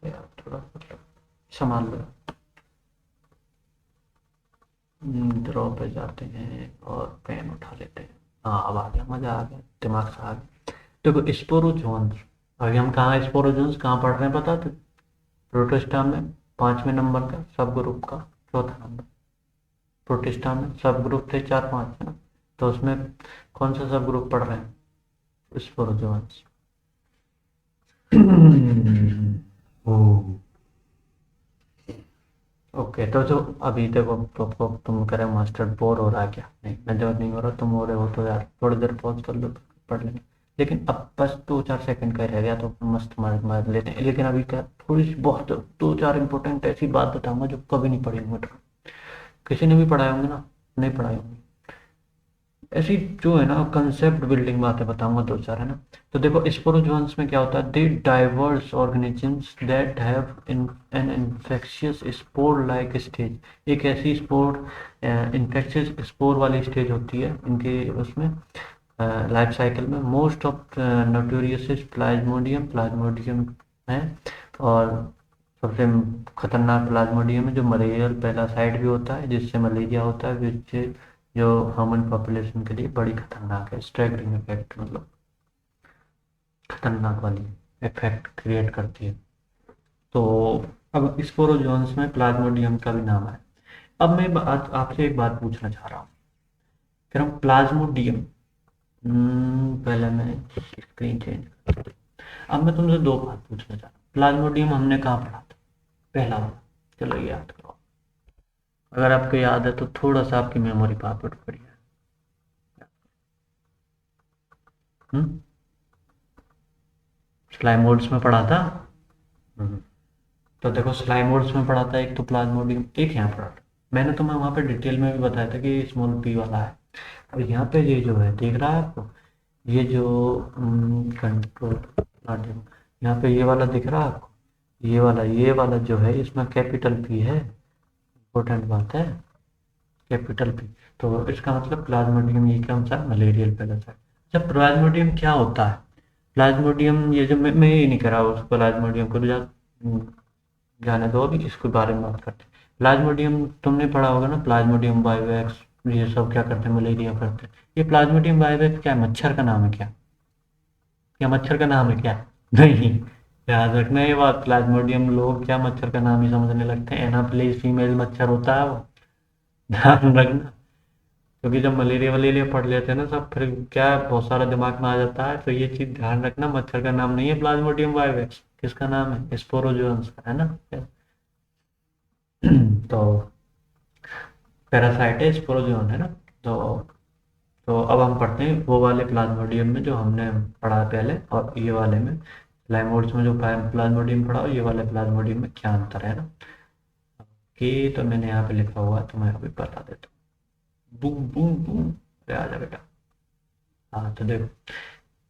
यार थोड़ा मतलब संभाल लो। ड्रॉ पे जाते हैं और पेन उठा लेते हैं, हाँ अब आ गया, मज़ा आ गया, दिमाग से आ गया। देखो स्पोरोजोन्स, अभी हम कहाँ स्पोरोजोन्स कहाँ पढ़ रहे हैं पता तो, प्रोटिस्टा में 5वें नंबर का सब ग्रुप का चौथा नंबर, प्रोटिस्टा में सब ग्रुप थे 4 5, है ना, तो उसमें कौन सा सब ग्रुप पढ़ रहे हैं, स्पोरोजोन्स। ओ ओके, तो जो अभी देखो तुम कह रहे हो मास्टर बोर हो रहा है क्या, नहीं मैं जब नहीं हो रहा, तुम हो रहे हो तो यार थोड़ी देर पॉज कर लो, पढ़ लेंगे। लेकिन अब बस 2 4 सेकंड का ही रह गया, तो मस्त मार मार लेते हैं। लेकिन अभी क्या, थोड़ी सी बहुत 2 4 इंपॉर्टेंट ऐसी बात बताऊंगा जो कभी नहीं पढ़ी होंगे, किसी ने भी पढ़ाए होंगे ना, नहीं पढ़ाए होंगे, ऐसी जो है ना कंसेप्ट बिल्डिंग बातें बताऊंगा 2 4, है ना। तो देखो स्पोरोजोन्स में क्या होता है, they diverse organisms that have in an infectious spore like stage, एक ऐसी स्पोर इन्फेक्शियस स्पोर वाली स्टेज होती है इनके उसमें लाइफ साइकिल में। Most of notorious Plasmodium, Plasmodium है, और सबसे खतरनाक प्लाज्मोडियम है जो मलेरियल पैरासाइट भी होता है, जिससे मलेरिया होता है, जिससे जो ह्यूमन पॉपुलेशन के लिए बड़ी खतरनाक है, स्टैगरिंग इफेक्ट, मतलब खतरनाक वाली इफेक्ट क्रिएट करती है। तो अब स्पोरोजोन्स में प्लाज्मोडियम का भी नाम है। अब मैं आपसे एक बात पूछना चाह रहा हूँ, कह रहा हूँ प्लाज्मोडियम, पहले मैं स्क्रीन चेंज करता हूँ। अब मैं तुमसे 2 बात पूछना चाह रहा हूँ, प्लाज्मोडियम हमने कहाँ पढ़ा था, पहला वाला, चलो ये याद करो, अगर आपको याद है तो थोड़ा सा आपकी मेमोरी पावर बढ़िया है। स्लाइमोड्स में पढ़ा था। हम्म, तो देखो स्लाइमोड्स में पढ़ा था एक, तो प्लाज्मोडियम एक यहाँ पढ़ा था, मैंने तुम्हें वहाँ पे डिटेल में भी बताया था कि स्मॉल पी वाला है। और यहाँ पे ये जो है दिख रहा है आपको, ये जो कंट्रोल प्लाज्मोडियम, यहाँ पे ये वाला दिख रहा है आपको, ये वाला जो है इसमें कैपिटल पी है, इंपॉर्टेंट बात है, कैपिटल पी। तो इसका मतलब प्लाज्मोडियम ये कौन सा, मलेरियल पैरासाइट। अच्छा प्लाज्मोडियम क्या होता है, प्लाज्मोडियम ये जो मैं ये नहीं करा उस प्लाज्मोडियम को जाने दो, अभी इसके बारे में बात करते हैं। प्लाज्मोडियम तुमने पढ़ा होगा ना, प्लाज्मोडियम बाइवैक्स, ये सब क्या करते हैं, मलेरिया करते हैं। ये प्लाज्मोडियम बाइवैक्स क्या है, मच्छर का नाम है क्या, क्या मच्छर का नाम है क्या, नहीं, याद रखना ये बात, प्लाज्मोडियम लोग क्या मच्छर का नाम ही समझने लगते हैं, एनाफिलीज फीमेल मच्छर होता है वो, ध्यान रखना। क्योंकि जब मलेरिया वलेरिया पढ़ लेते हैं ना सब, फिर क्या बहुत सारा दिमाग में आ जाता है, तो ये चीज ध्यान रखना, मच्छर का नाम नहीं है प्लाज्मोडियम बाइवैक्स, किसका नाम है, स्पोरोजोन्स का, है ना। तो पैरासाइट है, स्पोरोजोन है ना। तो तो अब हम पढ़ते हैं वो वाले प्लाज्मोडियम में जो हमने पढ़ा पहले, और ये वाले में लाइमोड्स में जो प्लाज्मोडियम पढ़ा, और ये वाले प्लाज्मोडियम में क्या अंतर है ना। कि तो मैंने यहाँ पे लिखा हुआ है, तो मैं अभी बता देता हूँ। बूम बूम बूम, अरे आ जा बेटा। हाँ तो देखो,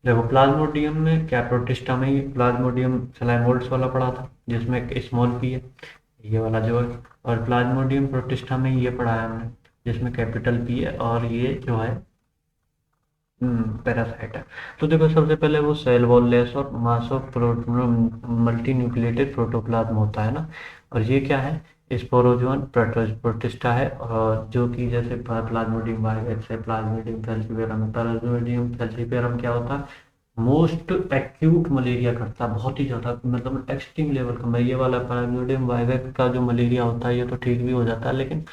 देखो प्लाज्मोडियम में क्या, प्रोटिस्टा में ही प्लाज्मोडियम सेलाइमोल्ड्स वाला पढ़ा था जिसमें एक स्मॉल पी है, ये वाला जो है। और प्लाज्मोडियम प्रोटिस्टा में ये पढ़ा है हमने जिसमें कैपिटल पी है, और ये जो है पैरासाइट है। तो देखो सबसे पहले वो सेल वॉल लेस और mass of multi nucleated protoplasm होता है ना। और ये क्या है, स्पोरोजोन प्रोटिस्टा है, और जो कि जैसे प्लाज्मोडियम वाइवेक्स है, प्लाज्मोडियम फैल्सीपेरम है। प्लाज्मोडियम फैल्सीपेरम क्या होता है, मोस्ट एक्यूट मलेरिया करता है, बहुत ही ज़्यादा, मतलब एक्सट्रीम लेवल का। ये वाला प्लाज्मोडियम वाइवेक्स का जो मलेरिया होता है ये तो ठीक भी हो जाता है, लेकिन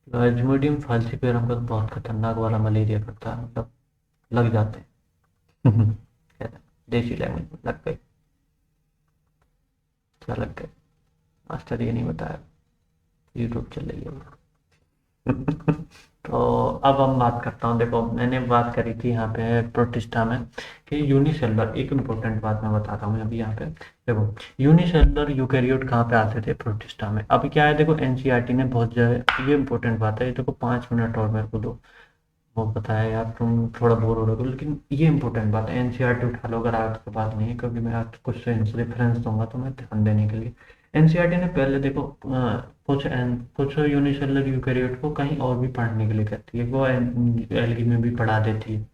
प्लाज्मोडियम फैल्सीपेरम का तो बहुत खतरनाक वाला मलेरिया करता है, मतलब लग जाते हैं। कहते हैं, देसी लैंग्वेज में लग गए। क्या लग गए, मास्टर ये नहीं बताया, यूट्यूब चल रही है। तो अब हम बात करता हूँ, देखो मैंने बात करी थी यहाँ पे प्रोटिस्टा में कि यूनिसेलुलर, एक इम्पोर्टेंट बात मैं बताता हूँ अभी यहाँ पे। देखो यूनिसेलुलर यूकैरियोट कहाँ पे आते थे, प्रोटिस्टा में। अभी क्या है, देखो एनसीईआरटी ने बहुत जगह, ये इम्पोर्टेंट बात है, ये देखो 5 मिनट और मेरे को दो। वो पता है यार तुम थोड़ा बोर हो रहे हो, लेकिन ये इंपॉर्टेंट बात है, एनसीईआरटी उठा लो अगर आज के बाद नहीं है, क्योंकि मैं आज कुछ रेफरेंस दूंगा तो मैं ध्यान देने के लिए। एनसीईआरटी ने पहले देखो कुछ यूनिसेलुलर यूकैरियोट को कहीं और भी पढ़ने के लिए कहती है, वो एल्गी में भी पढ़ा देती है।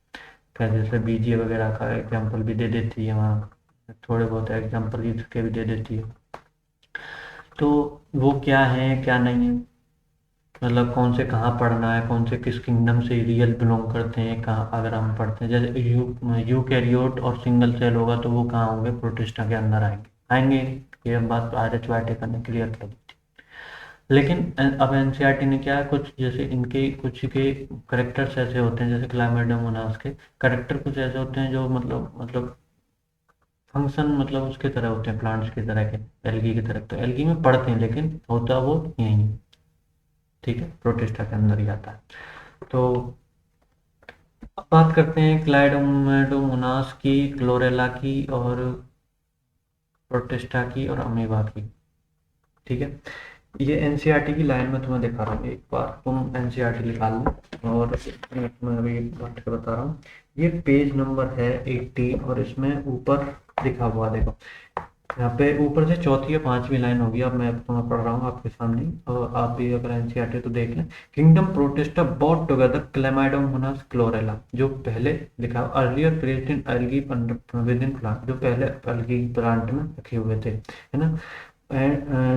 क्या जैसे बीजीए वगैरह का एग्जाम्पल भी दे देती है वहाँ, थोड़े बहुत एग्जाम्पल इसके भी दे देती है। तो वो क्या है क्या नहीं है, मतलब कौन से कहाँ पढ़ना है, कौन से किस किंगडम से रियल बिलोंग करते हैं, कहाँ अगर हम पढ़ते हैं जैसे यू कैरियोट और सिंगल सेल होगा तो वो कहाँ होंगे, प्रोटिस्टा के अंदर आएंगे आएंगे। ये हम बात RHYT करने क्लियर कर दी थी। लेकिन अब एनसीईआरटी ने क्या है, कुछ जैसे इनके कुछ के करेक्टर्स ऐसे होते हैं, जैसे क्लाइमेडोमोनास के करेक्टर कुछ ऐसे होते हैं जो मतलब फंक्शन मतलब उसके तरह होते हैं, प्लांट्स की तरह के, एल्गी की तरह। तो एल्गी में पढ़ते हैं लेकिन होता वो यही है, ठीक है, प्रोटिस्टा के अंदर ही आता है। तो अब बात करते हैं क्लाइडोमोनास की, क्लोरेला की, और प्रोटिस्टा की, और अमीबा की। ठीक है, ये एनसीईआरटी की लाइन में तुम्हें दिखा रहा हूँ, एक बार तुम एनसीईआरटी निकाल लो, और मैं तुम्हें अभी पढ़ के बता रहा हूँ। ये पेज नंबर है 18, और इसमें ऊपर लिखा हुआ देखो, यहाँ पे ऊपर से चौथी या पांचवी लाइन होगी, अब मैं तुम्हें पढ़ रहा हूँ आपके सामने, और आप भी अगर एनसीईआरटी तो देख लें। Kingdom Protista brought together Chlamydomonas Chlorella, जो पहले लिखा earlier placed in algae within plant, जो पहले एल्गी प्लांट में रखे हुए थे, है ना।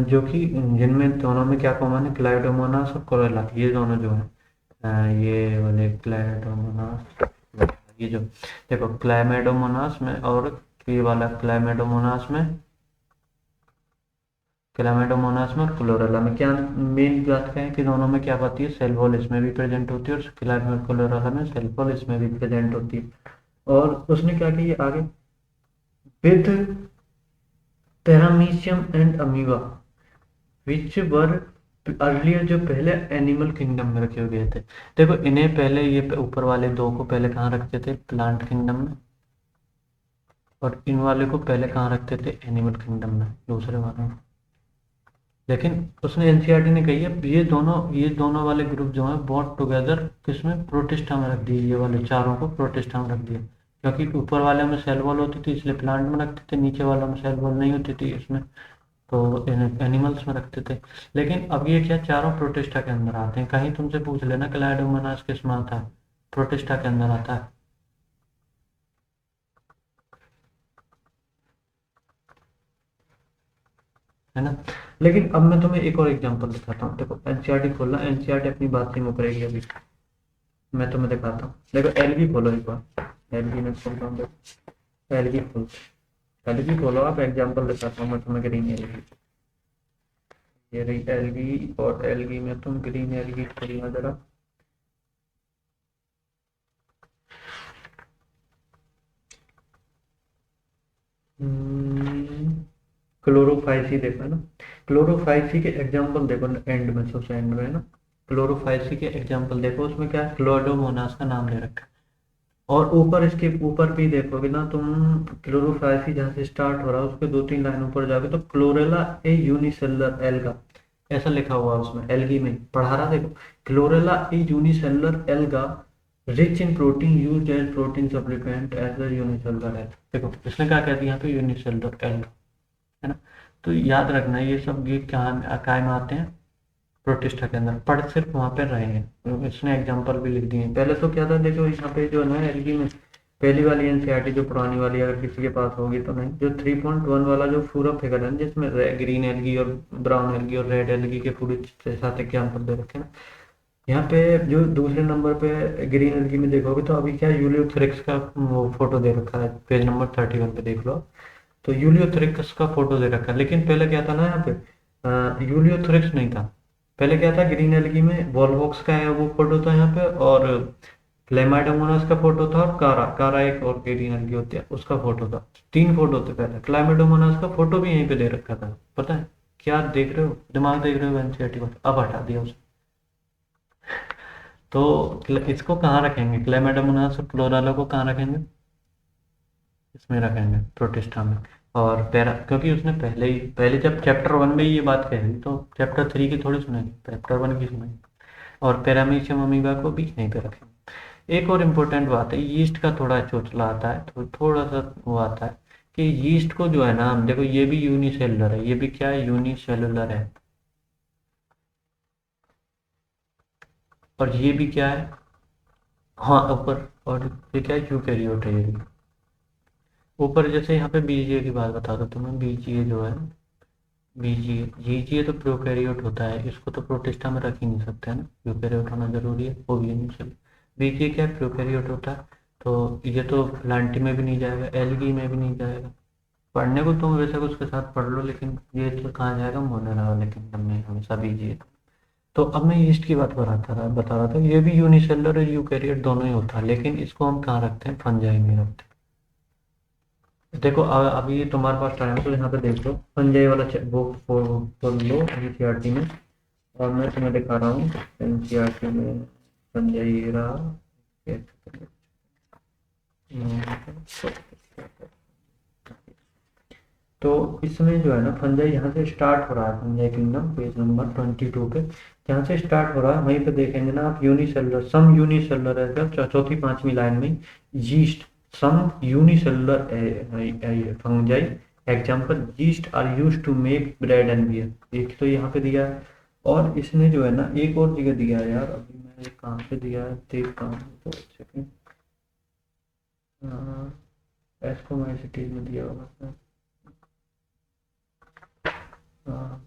जो कि जिनमें दोनों में क्या कॉमन है, क्लाइडोमोनास और क्लोरेला, ये दोनों जो है, ये वाले क्लाइडोमोनास, ये जो देखो क्लाइमेडोमोनास में और ये वाला क्लाइमेडोमोनास में, क्लाइमेडोमोनास में और क्लोरेला में क्या मेन बात क्या है कि दोनों में क्या होती है, सेल वॉल इसमें भी प्रेजेंट होती है, और क्लोरेला में सेल वॉल इसमें भी प्रेजेंट होती है। और उसने क्या किया आगे, with paramecium and amoeba which were earlier, जो पहले एनिमल किंगडम में रखे गए थे। देखो इन्हें पहले, ये ऊपर वाले दो को पहले कहाँ रखते थे, प्लांट किंगडम में, और इन वाले को पहले कहाँ रखते थे, एनिमल किंगडम में, दूसरे वाले में। लेकिन उसने एनसीईआरटी ने कही है ये दोनों वाले ग्रुप जो हैं बॉट टुगेदर किसमें, प्रोटिस्टा में रख दिए, ये वाले चारों को प्रोटिस्टा में रख दिया, क्योंकि ऊपर वाले में सेल वॉल होती थी इसलिए प्लांट में रखते थे, नीचे वालों में सेल वॉल नहीं होती थी इसमें, तो एनिमल्स में रखते थे। लेकिन अब ये क्या, चारों प्रोटिस्टा के अंदर आते हैं। कहीं तुमसे पूछ लेना क्लाइडोमोनास किस में आता है, प्रोटिस्टा के अंदर आता है। है ना। लेकिन अब मैं तुम्हें एक और एग्जांपल दिखाता हूँ, देखो एनसीईआरटी खोलना, एनसीईआरटी अपनी बात नहीं मुकरेगी अभी, मैं तुम्हें दिखाता हूँ। देखो एलगी खोलो एक बार, एलगी में खोल रहा हूँ, देखो एलगी खोलो, एलगी खोलो, आप एग्जांपल दिखाता हूँ मैं तुम्हें, ग्रीन एलगी, ये रही एलगी, और एलगी में तुम ग्रीन एलगी खोलना जरा। क्लोरोफाइसी देखो, है ना, क्लोरोफाइसी के एग्जांपल देखो एंड में, सबसे एंड में, है ना। क्लोरोफाइसी के एग्जाम्पल देखो, उसमें क्या है, क्लोरोडोमोनास का नाम ले रखा है। और ऊपर इसके ऊपर भी देखोगे ना तुम, क्लोरोफाइसी जहाँ से स्टार्ट हो रहा है उसके 2-3 लाइन ऊपर जाओगे तो क्लोरेला ए यूनिसेलुलर एल्गा ऐसा लिखा हुआ है उसमें, एल्गी में पढ़ा रहा देखो, Chlorella a unicellular alga rich in protein used as protein supplement as a unicellular alga. देखो इसने क्या कह दिया यहाँ पे, यूनिसेलुलर एल्गा, है ना। तो याद रखना ये सब ये क्या कायम आते हैं प्रोटिस्टा के अंदर, पढ़ सिर्फ वहाँ पे रहेंगे। इसने एग्जांपल भी लिख दिए। पहले तो क्या था देखो, यहाँ पे जो है ना एलगी में पहली वाली एनसीईआरटी जो पुरानी वाली अगर किसी के पास होगी तो नहीं, जो 3.1 वाला जो पूरा फिगर है जिसमें ग्रीन एलगी और ब्राउन एलगी और रेड एलगी के पूरे साथ एग्जाम्पल दे रखे ना, यहाँ पे जो दूसरे नंबर पे ग्रीन एलगी में देखोगे तो अभी क्या यूलियोथ्रिक्स का वो फोटो दे रखा है, पेज नंबर 31 पे देख लो। तो यूलियोथ्रिक्स का फोटो दे रखा है, लेकिन पहले क्या था ना यहाँ पे यूलियोथ्रिक्स नहीं था। पहले क्या था, ग्रीन एलगी में वॉलवॉक्स का है वो फोटो था यहाँ पे, और क्लाइमाइडोमोनास का फोटो था, और कारा कारा एक और ग्रीन एलगी होती है उसका फोटो था। 3 फोटो थे पहले। क्लाइमाइडोमोनास का फोटो भी यहीं पे दे रखा था, पता है क्या देख रहे हो, दिमाग देख रहे हो एनसीईआरटी में, अब हटा दिया उसे। तो इसको कहाँ रखेंगे, क्लाइमाइडोमोनास और क्लोराला को कहाँ रखेंगे, इसमें रखेंगे प्रोटिस्टा में। और पैरा, क्योंकि उसने पहले जब चैप्टर 1 में ये बात कही तो चैप्टर 3 की थोड़ी सुनेंगे, चैप्टर 1 की सुनेंगे। और पैरामीशियम अमीबा को भी यहीं पे रखेंगे। एक और इम्पोर्टेंट बात है, यीस्ट का थोड़ा चोचला आता है, तो थोड़ा सा वो आता है कि यीस्ट को जो है ना, हम देखो ये भी यूनिसेलुलर है, ये भी क्या है, यूनिसेलुलर है। और ये भी क्या है, हाँ ऊपर, और ये क्या है, यूकैरियोट है ये भी। ऊपर जैसे यहाँ पे बीजीए की बात बता दो तुम्हें, बीजीए जो है, बीजीए जीजीए तो प्रोकैरियोट होता है, इसको तो प्रोटिस्टा में रख ही नहीं सकते है ना, यूकैरियोट होना जरूरी है, वो भी यूनिसेलुलर। बीजीए क्या है, प्रोकैरियोट होता है। तो ये तो प्लांटी में भी नहीं जाएगा, एल्गी में भी नहीं जाएगा। पढ़ने को तुम वैसे उसके साथ पढ़ लो, लेकिन ये तो कहाँ जाएगा, मोनेरा वाले किंगडम में हमेशा बीजीए। तो अब मैं ईस्ट की बात बता रहा था, ये भी यूनिसेलुलर और यूकैरियोट दोनों ही होता है, लेकिन इसको हम कहाँ रखते हैं, फंजाई में रखते हैं। देखो अभी तुम्हारे पास टाइम है तो यहाँ पे देख लो, फंजाई वाला बुक खोल लो एनसीईआरटी में, और मैं तुम्हें दिखा रहा हूँ एनसीईआरटी में फंजाई रहा। तो इसमें जो है ना फंजाई यहाँ से स्टार्ट हो रहा है, फंजाई किंगडम पेज नंबर 22 पे जहाँ से स्टार्ट हो रहा है वहीं पे देखेंगे ना आप, यूनिसेलुलर सम यूनिसेलुलर है चौथी 5वीं लाइन में, yeast some unicellular fungi example yeast are used to make bread and beer, एक तो यहाँ पे दिया है। और इसने जो है ना एक और जगह दिया है यार, अभी मैं कहाँ पे दिया है देखता हूँ तो सेकंड, एस्कोमाइसिटीज में दिया होगा। हाँ,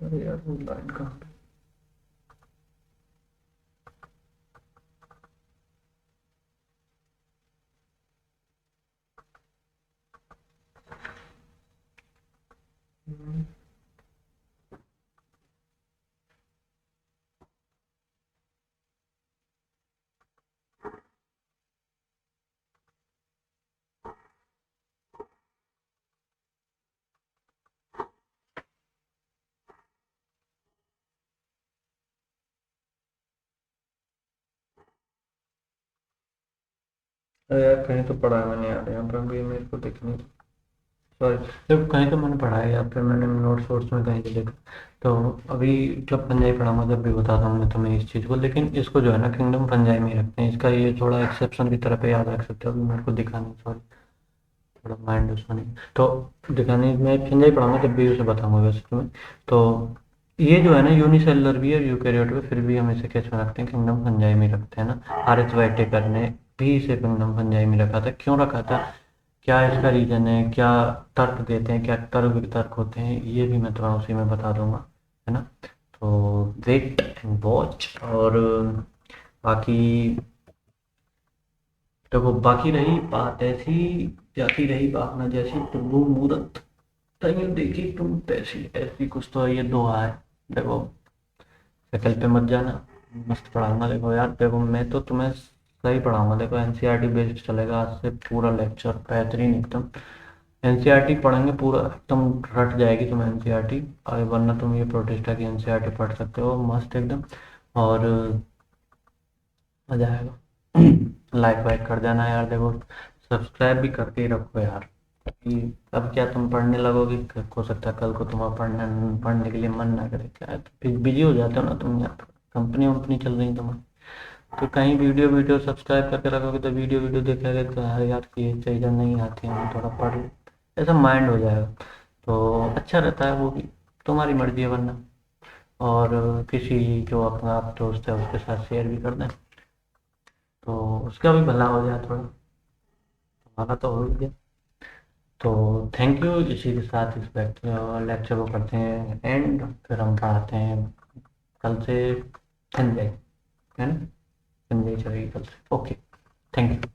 अरे यार वो लाइन कहाँ पे, अरे यार कहीं तो पढ़ा है मैंने यार, यहाँ पर भी मेरे को देखने, सॉरी, जब कहीं तो मैंने पढ़ा है या फिर मैंने नोट्स वोट्स में कहीं तो देखा। तो अभी जब फंजाई पढ़ाऊंगा जब भी बताता हूँ मैं तुम्हें इस चीज़ को, लेकिन इसको जो है ना किंगडम फंजाई में ही रखते हैं, इसका ये थोड़ा एक्सेप्शन की तरह पे याद रख सकते हो, अभी मेरे को दिखा नहीं, सॉरी, थोड़ा माइंड उसमें नहीं, तो दिखाने मैं फंजाई पढ़ाऊंगा जब भी उसे बताऊंगा वैसे तुम्हें। तो ये जो है ना यूनिसेलुलर भी है यूकैरियोट भी, फिर भी हम इसे कैसे में रखते हैं, किंगडम फंजाई में रखते हैं ना। आर.एच. वाइटेकर ने भी इसे किंगडम फंजाई में रखा था, क्यों रखा था, क्या इसका रीजन है, क्या तर्क देते हैं, क्या तर्क वितर्क होते हैं, ये भी मैं थोड़ा उसी में बता दूंगा, है ना। तो वेट एंड वॉच, और बाकी देखो बाकी रही बात ऐसी, जाती रही भावना जैसी, प्रभु मूरत तैयो देखी तुम तैसी, ऐसी कुछ तो ये दोहा है। देखो शक्ल पे मत जाना, मस्त पढ़ाऊंगा। देखो यार, देखो मैं तो तुम्हें सही पढ़ाऊंगा। देखो एनसीईआरटी बेस्ड चलेगा आज से, पूरा लेक्चर बेहतरीन एकदम। एनसीईआरटी पढ़ेंगे पूरा एकदम, रट जाएगी तुम्हें एनसीईआरटी। और वरना तुम ये प्रोटेस्टा की एनसीईआरटी पढ़ सकते हो मस्त एकदम। और मजा आएगा। लाइक वाइक कर देना यार। देखो सब्सक्राइब भी करके ही रखो यार, कि अब क्या तुम पढ़ने लगोगे, हो सकता है कल को तुम्हारा पढ़ने के लिए मन ना करे। क्या है, तो बिजी हो जाते हो ना तुम यार, कंपनी वंपनी चल रही है तुम्हारी। तो कहीं वीडियो वीडियो सब्सक्राइब करके रखोगे तो वीडियो वीडियो देखेगा तो हाँ यार कि ये चीज़ें नहीं आती हैं, हम थोड़ा पढ़ लें, ऐसा माइंड हो जाएगा। तो अच्छा रहता है वो भी, तुम्हारी मर्जी है। वरना और किसी जो अपना आप दोस्त है उसके साथ शेयर भी कर दें, तो उसका भी भला हो जाए थोड़ा, हमारा तो हो ही गया। तो थैंक यू। इसी के साथ इस लेक्चर को करते हैं एंड, फिर हम पढ़ाते हैं कल से संजय, है ना? संजय चलेगी कल से। Okay, thank you.